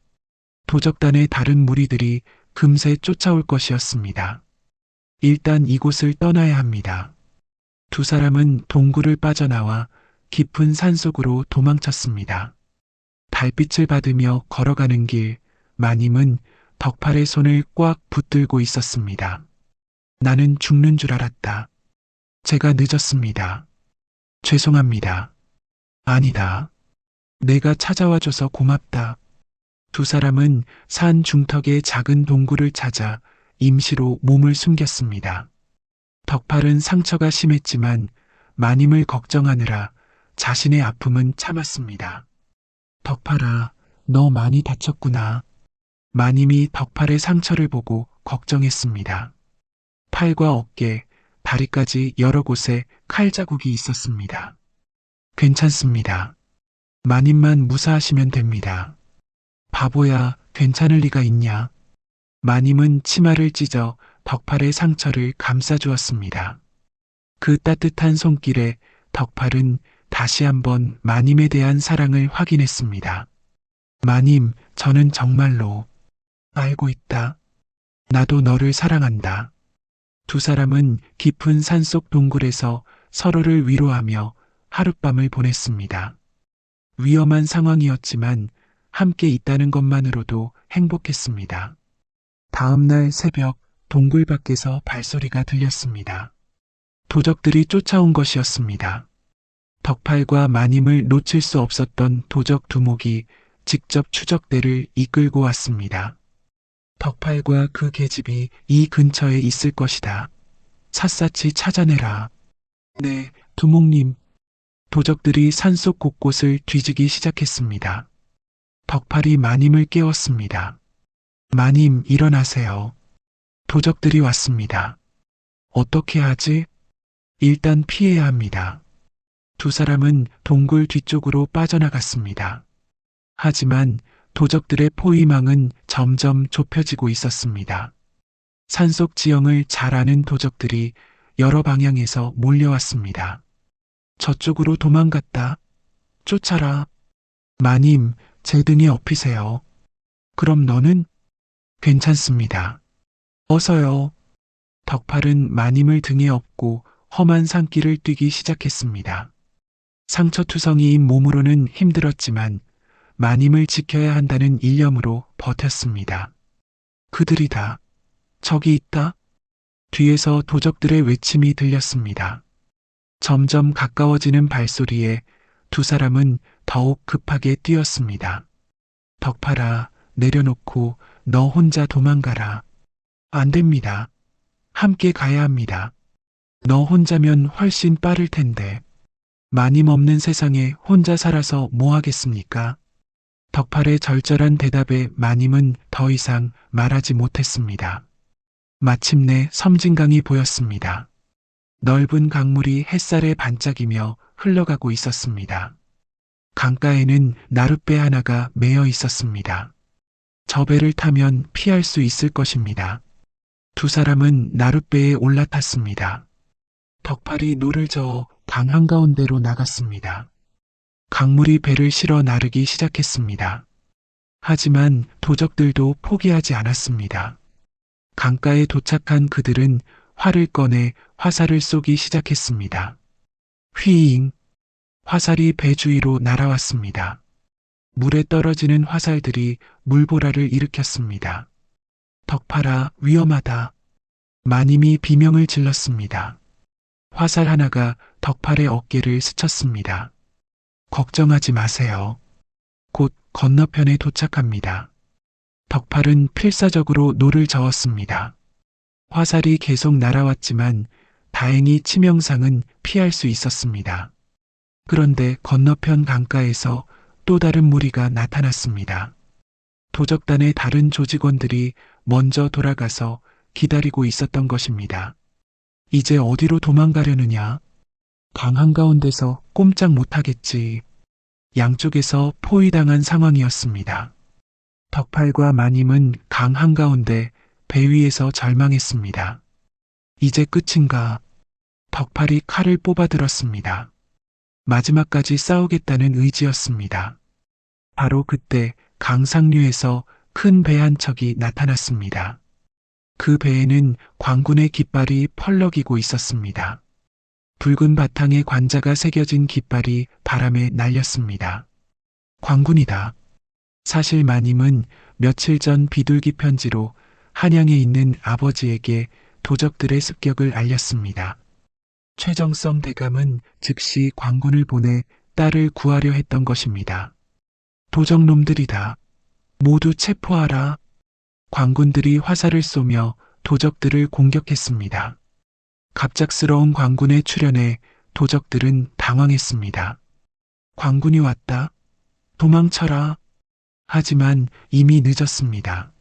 도적단의 다른 무리들이 금세 쫓아올 것이었습니다. 일단 이곳을 떠나야 합니다. 두 사람은 동굴을 빠져나와 깊은 산속으로 도망쳤습니다. 달빛을 받으며 걸어가는 길, 마님은 덕팔의 손을 꽉 붙들고 있었습니다. 나는 죽는 줄 알았다. 제가 늦었습니다. 죄송합니다. 아니다. 내가 찾아와줘서 고맙다. 두 사람은 산 중턱의 작은 동굴을 찾아 임시로 몸을 숨겼습니다. 덕팔은 상처가 심했지만 마님을 걱정하느라 자신의 아픔은 참았습니다. 덕팔아, 너 많이 다쳤구나. 마님이 덕팔의 상처를 보고 걱정했습니다. 팔과 어깨, 다리까지 여러 곳에 칼 자국이 있었습니다. 괜찮습니다. 마님만 무사하시면 됩니다. 바보야, 괜찮을 리가 있냐. 마님은 치마를 찢어 덕팔의 상처를 감싸주었습니다. 그 따뜻한 손길에 덕팔은 다시 한번 마님에 대한 사랑을 확인했습니다. 마님, 저는 정말로 알고 있다. 나도 너를 사랑한다. 두 사람은 깊은 산속 동굴에서 서로를 위로하며 하룻밤을 보냈습니다. 위험한 상황이었지만 함께 있다는 것만으로도 행복했습니다. 다음날 새벽 동굴 밖에서 발소리가 들렸습니다. 도적들이 쫓아온 것이었습니다. 덕팔과 마님을 놓칠 수 없었던 도적 두목이 직접 추적대를 이끌고 왔습니다. 덕팔과 그 계집이 이 근처에 있을 것이다. 샅샅이 찾아내라. 네, 두목님. 도적들이 산속 곳곳을 뒤지기 시작했습니다. 덕팔이 마님을 깨웠습니다. 마님, 일어나세요. 도적들이 왔습니다. 어떻게 하지? 일단 피해야 합니다. 두 사람은 동굴 뒤쪽으로 빠져나갔습니다. 하지만 도적들의 포위망은 점점 좁혀지고 있었습니다. 산속 지형을 잘 아는 도적들이 여러 방향에서 몰려왔습니다. 저쪽으로 도망갔다. 쫓아라. 마님, 제 등에 업히세요. 그럼 너는? 괜찮습니다. 어서요. 덕팔은 마님을 등에 업고 험한 산길을 뛰기 시작했습니다. 상처투성이인 몸으로는 힘들었지만 마님을 지켜야 한다는 일념으로 버텼습니다. 그들이다. 저기 있다. 뒤에서 도적들의 외침이 들렸습니다. 점점 가까워지는 발소리에 두 사람은 더욱 급하게 뛰었습니다. 덕팔아, 내려놓고 너 혼자 도망가라. 안 됩니다. 함께 가야 합니다. 너 혼자면 훨씬 빠를 텐데. 마님 없는 세상에 혼자 살아서 뭐 하겠습니까? 덕팔의 절절한 대답에 마님은 더 이상 말하지 못했습니다. 마침내 섬진강이 보였습니다. 넓은 강물이 햇살에 반짝이며 흘러가고 있었습니다. 강가에는 나룻배 하나가 매여 있었습니다. 저 배를 타면 피할 수 있을 것입니다. 두 사람은 나룻배에 올라탔습니다. 덕팔이 노를 저어 강 한가운데로 나갔습니다. 강물이 배를 실어 나르기 시작했습니다. 하지만 도적들도 포기하지 않았습니다. 강가에 도착한 그들은 활을 꺼내 화살을 쏘기 시작했습니다. 휘잉! 화살이 배 주위로 날아왔습니다. 물에 떨어지는 화살들이 물보라를 일으켰습니다. 덕팔아, 위험하다. 마님이 비명을 질렀습니다. 화살 하나가 덕팔의 어깨를 스쳤습니다. 걱정하지 마세요. 곧 건너편에 도착합니다. 덕팔은 필사적으로 노를 저었습니다. 화살이 계속 날아왔지만 다행히 치명상은 피할 수 있었습니다. 그런데 건너편 강가에서 또 다른 무리가 나타났습니다. 도적단의 다른 조직원들이 먼저 돌아가서 기다리고 있었던 것입니다. 이제 어디로 도망가려느냐? 강 한가운데서 꼼짝 못하겠지. 양쪽에서 포위당한 상황이었습니다. 덕팔과 마님은 강 한가운데 배 위에서 절망했습니다. 이제 끝인가? 덕팔이 칼을 뽑아들었습니다. 마지막까지 싸우겠다는 의지였습니다. 바로 그때 강 상류에서 큰 배 한 척이 나타났습니다. 그 배에는 광군의 깃발이 펄럭이고 있었습니다. 붉은 바탕에 관자가 새겨진 깃발이 바람에 날렸습니다. 광군이다. 사실 마님은 며칠 전 비둘기 편지로 한양에 있는 아버지에게 도적들의 습격을 알렸습니다. 최정성 대감은 즉시 광군을 보내 딸을 구하려 했던 것입니다. 도적놈들이다. 모두 체포하라. 광군들이 화살을 쏘며 도적들을 공격했습니다. 갑작스러운 광군의 출현에 도적들은 당황했습니다. 광군이 왔다. 도망쳐라. 하지만 이미 늦었습니다.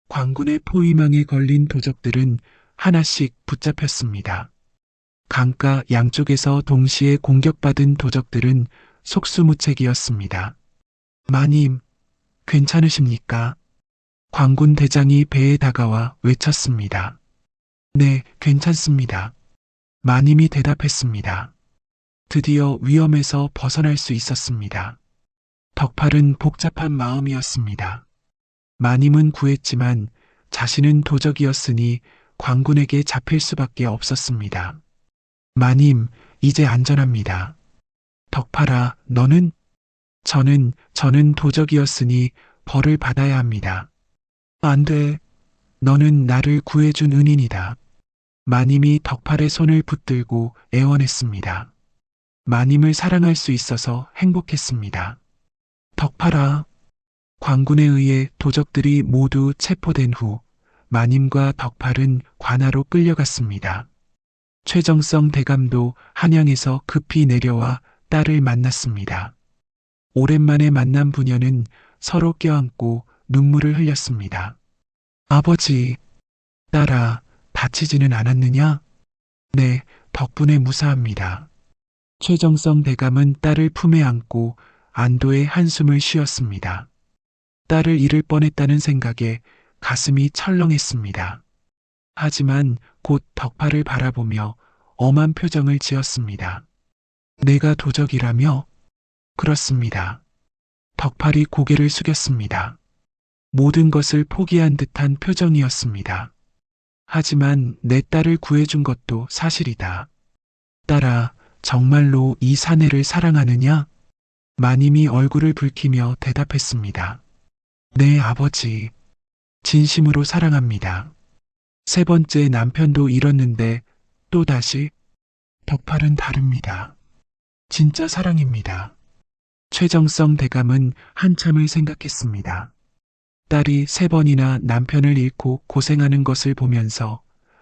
광군의 포위망에 걸린 도적들은 하나씩 붙잡혔습니다. 강가 양쪽에서 동시에 공격받은 도적들은 속수무책이었습니다. 마님, 괜찮으십니까? 광군 대장이 배에 다가와 외쳤습니다. 네, 괜찮습니다. 마님이 대답했습니다. 드디어 위험에서 벗어날 수 있었습니다. 덕팔은 복잡한 마음이었습니다. 마님은 구했지만 자신은 도적이었으니 광군에게 잡힐 수밖에 없었습니다. 마님, 이제 안전합니다. 덕팔아, 너는? 저는 도적이었으니 벌을 받아야 합니다. 안 돼. 너는 나를 구해준 은인이다. 마님이 덕팔의 손을 붙들고 애원했습니다. 마님을 사랑할 수 있어서 행복했습니다. 덕팔아, 관군에 의해 도적들이 모두 체포된 후 마님과 덕팔은 관하로 끌려갔습니다. 최정성 대감도 한양에서 급히 내려와 딸을 만났습니다. 오랜만에 만난 부녀는 서로 껴안고 눈물을 흘렸습니다. 아버지, 딸아, 다치지는 않았느냐? 네, 덕분에 무사합니다. 최정성 대감은 딸을 품에 안고 안도의 한숨을 쉬었습니다. 딸을 잃을 뻔했다는 생각에 가슴이 철렁했습니다. 하지만 곧 덕팔을 바라보며 엄한 표정을 지었습니다. 내가 도적이라며? 그렇습니다. 덕팔이 고개를 숙였습니다. 모든 것을 포기한 듯한 표정이었습니다. 하지만 내 딸을 구해준 것도 사실이다. 딸아, 정말로 이 사내를 사랑하느냐? 마님이 얼굴을 붉히며 대답했습니다. 네, 아버지. 진심으로 사랑합니다. 세 번째 남편도 잃었는데 또다시 덕팔은 다릅니다. 진짜 사랑입니다. 최정성 대감은 한참을 생각했습니다. 딸이 세 번이나 남편을 잃고 고생하는 것을 보면서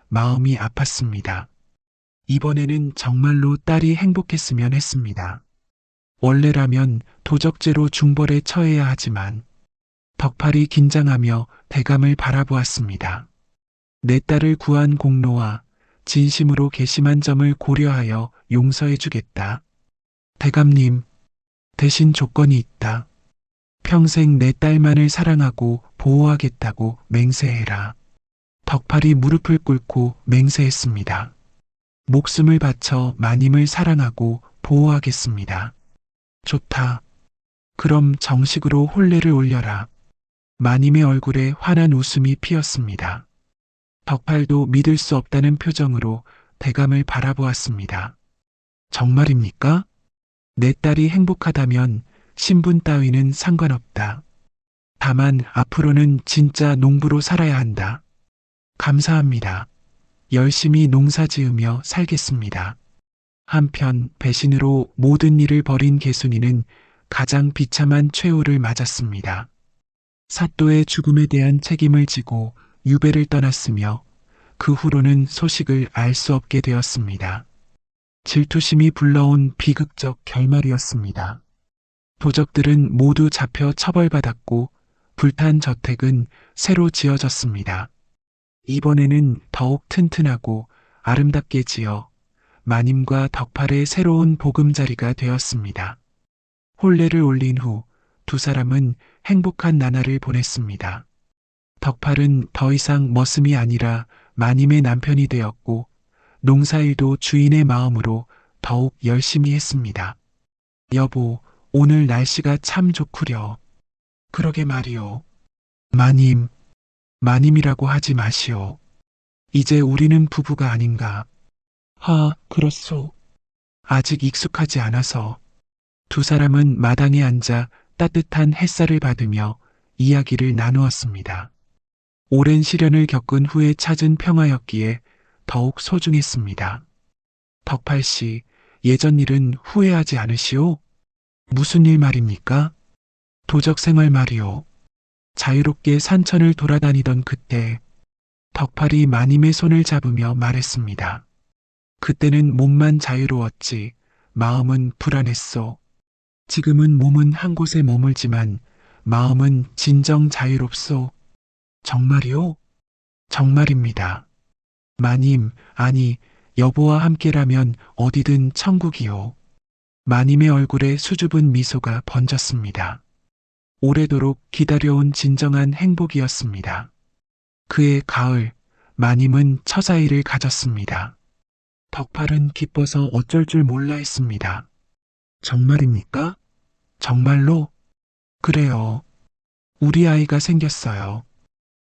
마음이 아팠습니다. 이번에는 정말로 딸이 행복했으면 했습니다. 원래라면 도적죄로 중벌에 처해야 하지만 덕팔이 긴장하며 대감을 바라보았습니다. 내 딸을 구한 공로와 진심으로 괘씸한 점을 고려하여 용서해 주겠다. 대감님, 대신 조건이 있다. 평생 내 딸만을 사랑하고 보호하겠다고 맹세해라. 덕팔이 무릎을 꿇고 맹세했습니다. 목숨을 바쳐 마님을 사랑하고 보호하겠습니다. 좋다. 그럼 정식으로 혼례를 올려라. 마님의 얼굴에 환한 웃음이 피었습니다. 덕팔도 믿을 수 없다는 표정으로 대감을 바라보았습니다. 정말입니까? 내 딸이 행복하다면 신분 따위는 상관없다. 다만 앞으로는 진짜 농부로 살아야 한다. 감사합니다. 열심히 농사 지으며 살겠습니다. 한편 배신으로 모든 일을 벌인 개순이는 가장 비참한 최후를 맞았습니다. 사또의 죽음에 대한 책임을 지고 유배를 떠났으며 그 후로는 소식을 알 수 없게 되었습니다. 질투심이 불러온 비극적 결말이었습니다. 도적들은 모두 잡혀 처벌받았고 불탄 저택은 새로 지어졌습니다. 이번에는 더욱 튼튼하고 아름답게 지어 마님과 덕팔의 새로운 보금자리가 되었습니다. 혼례를 올린 후 두 사람은 행복한 나날을 보냈습니다. 덕팔은 더 이상 머슴이 아니라 마님의 남편이 되었고 농사일도 주인의 마음으로 더욱 열심히 했습니다. 여보, 오늘 날씨가 참 좋구려. 그러게 말이오. 마님이라고 하지 마시오. 이제 우리는 부부가 아닌가. 그렇소. 아직 익숙하지 않아서. 두 사람은 마당에 앉아 따뜻한 햇살을 받으며 이야기를 나누었습니다. 오랜 시련을 겪은 후에 찾은 평화였기에 더욱 소중했습니다. 덕팔 씨, 예전 일은 후회하지 않으시오? 무슨 일 말입니까? 도적 생활 말이오. 자유롭게 산천을 돌아다니던 그때 덕팔이 마님의 손을 잡으며 말했습니다. 그때는 몸만 자유로웠지 마음은 불안했소. 지금은 몸은 한 곳에 머물지만 마음은 진정 자유롭소. 정말이오? 정말입니다. 마님, 아니, 여보와 함께라면 어디든 천국이오. 마님의 얼굴에 수줍은 미소가 번졌습니다. 오래도록 기다려온 진정한 행복이었습니다. 그해 가을, 마님은 처자일을 가졌습니다. 덕팔은 기뻐서 어쩔 줄 몰라 했습니다. 정말입니까? 정말로? 그래요. 우리 아이가 생겼어요.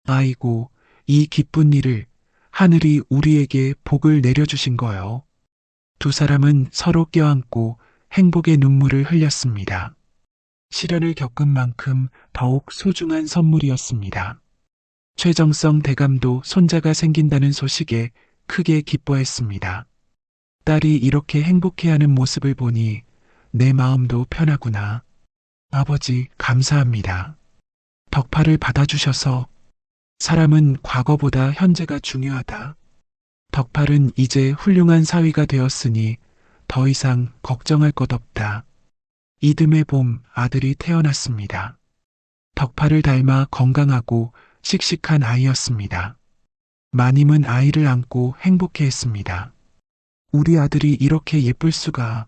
아이고, 이 기쁜 일을 하늘이 우리에게 복을 내려주신 거요. 두 사람은 서로 껴안고 행복의 눈물을 흘렸습니다. 시련을 겪은 만큼 더욱 소중한 선물이었습니다. 최정성 대감도 손자가 생긴다는 소식에 크게 기뻐했습니다. 딸이 이렇게 행복해하는 모습을 보니 내 마음도 편하구나. 아버지, 감사합니다. 덕팔을 받아주셔서 사람은 과거보다 현재가 중요하다. 덕팔은 이제 훌륭한 사위가 되었으니 더 이상 걱정할 것 없다. 이듬해 봄 아들이 태어났습니다. 덕팔을 닮아 건강하고 씩씩한 아이였습니다. 마님은 아이를 안고 행복해했습니다. 우리 아들이 이렇게 예쁠 수가.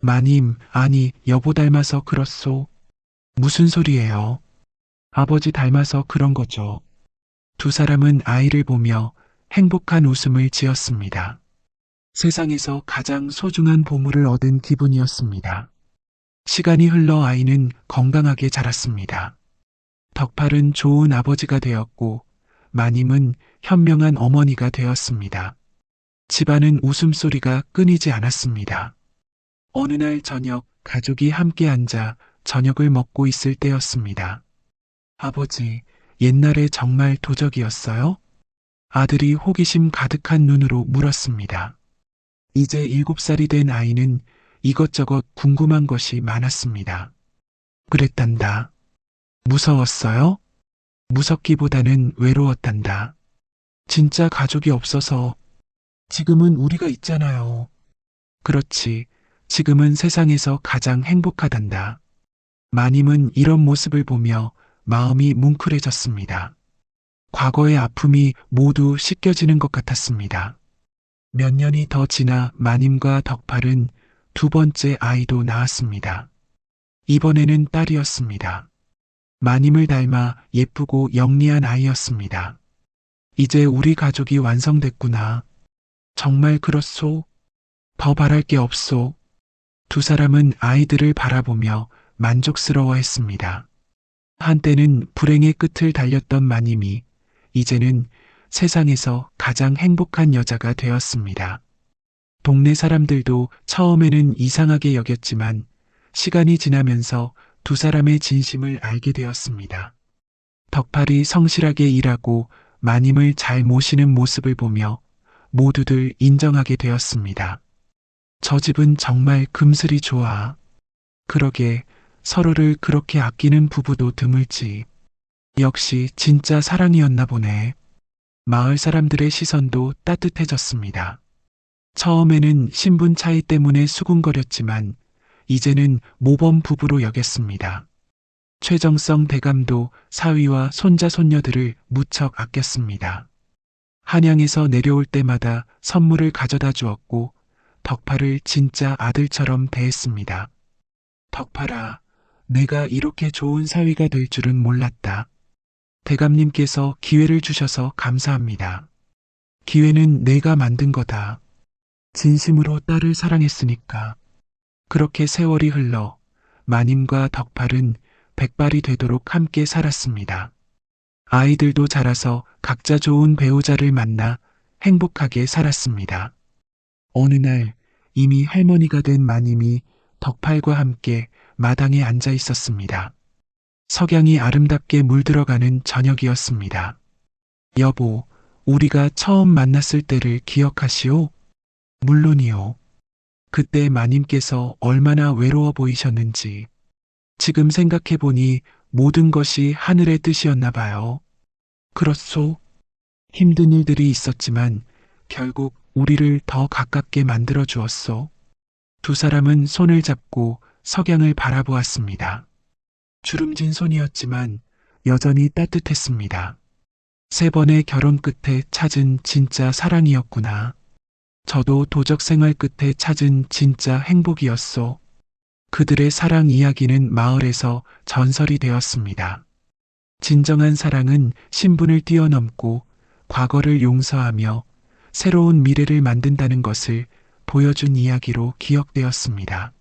마님, 아니, 여보 닮아서 그렇소. 무슨 소리예요? 아버지 닮아서 그런 거죠. 두 사람은 아이를 보며 행복한 웃음을 지었습니다. 세상에서 가장 소중한 보물을 얻은 기분이었습니다. 시간이 흘러 아이는 건강하게 자랐습니다. 덕팔은 좋은 아버지가 되었고 마님은 현명한 어머니가 되었습니다. 집안은 웃음소리가 끊이지 않았습니다. 어느 날 저녁 가족이 함께 앉아 저녁을 먹고 있을 때였습니다. 아버지, 옛날에 정말 도적이었어요? 아들이 호기심 가득한 눈으로 물었습니다. 이제 7살이 된 아이는 이것저것 궁금한 것이 많았습니다. 그랬단다. 무서웠어요? 무섭기보다는 외로웠단다. 진짜 가족이 없어서. 지금은 우리가 있잖아요. 그렇지. 지금은 세상에서 가장 행복하단다. 마님은 이런 모습을 보며 마음이 뭉클해졌습니다. 과거의 아픔이 모두 씻겨지는 것 같았습니다. 몇 년이 더 지나 마님과 덕팔은 두 번째 아이도 낳았습니다. 이번에는 딸이었습니다. 마님을 닮아 예쁘고 영리한 아이였습니다. 이제 우리 가족이 완성됐구나. 정말 그렇소? 더 바랄 게 없소. 두 사람은 아이들을 바라보며 만족스러워했습니다. 한때는 불행의 끝을 달렸던 마님이 이제는 세상에서 가장 행복한 여자가 되었습니다. 동네 사람들도 처음에는 이상하게 여겼지만 시간이 지나면서 두 사람의 진심을 알게 되었습니다. 덕팔이 성실하게 일하고 마님을 잘 모시는 모습을 보며 모두들 인정하게 되었습니다. 저 집은 정말 금슬이 좋아. 그러게 서로를 그렇게 아끼는 부부도 드물지. 역시 진짜 사랑이었나 보네. 마을 사람들의 시선도 따뜻해졌습니다. 처음에는 신분 차이 때문에 수군거렸지만 이제는 모범 부부로 여겼습니다. 최정성 대감도 사위와 손자 손녀들을 무척 아꼈습니다. 한양에서 내려올 때마다 선물을 가져다 주었고 덕팔을 진짜 아들처럼 대했습니다. 덕팔아, 내가 이렇게 좋은 사위가 될 줄은 몰랐다. 대감님께서 기회를 주셔서 감사합니다. 기회는 내가 만든 거다. 진심으로 딸을 사랑했으니까. 그렇게 세월이 흘러 마님과 덕팔은 백발이 되도록 함께 살았습니다. 아이들도 자라서 각자 좋은 배우자를 만나 행복하게 살았습니다. 어느 날 이미 할머니가 된 마님이 덕팔과 함께 마당에 앉아 있었습니다. 석양이 아름답게 물들어가는 저녁이었습니다. 여보, 우리가 처음 만났을 때를 기억하시오? 물론이요. 그때 마님께서 얼마나 외로워 보이셨는지. 지금 생각해보니 모든 것이 하늘의 뜻이었나 봐요. 그렇소. 힘든 일들이 있었지만 결국 우리를 더 가깝게 만들어 주었소. 두 사람은 손을 잡고 석양을 바라보았습니다. 주름진 손이었지만 여전히 따뜻했습니다. 3번의 결혼 끝에 찾은 진짜 사랑이었구나. 저도 도적 생활 끝에 찾은 진짜 행복이었소. 그들의 사랑 이야기는 마을에서 전설이 되었습니다. 진정한 사랑은 신분을 뛰어넘고 과거를 용서하며 새로운 미래를 만든다는 것을 보여준 이야기로 기억되었습니다.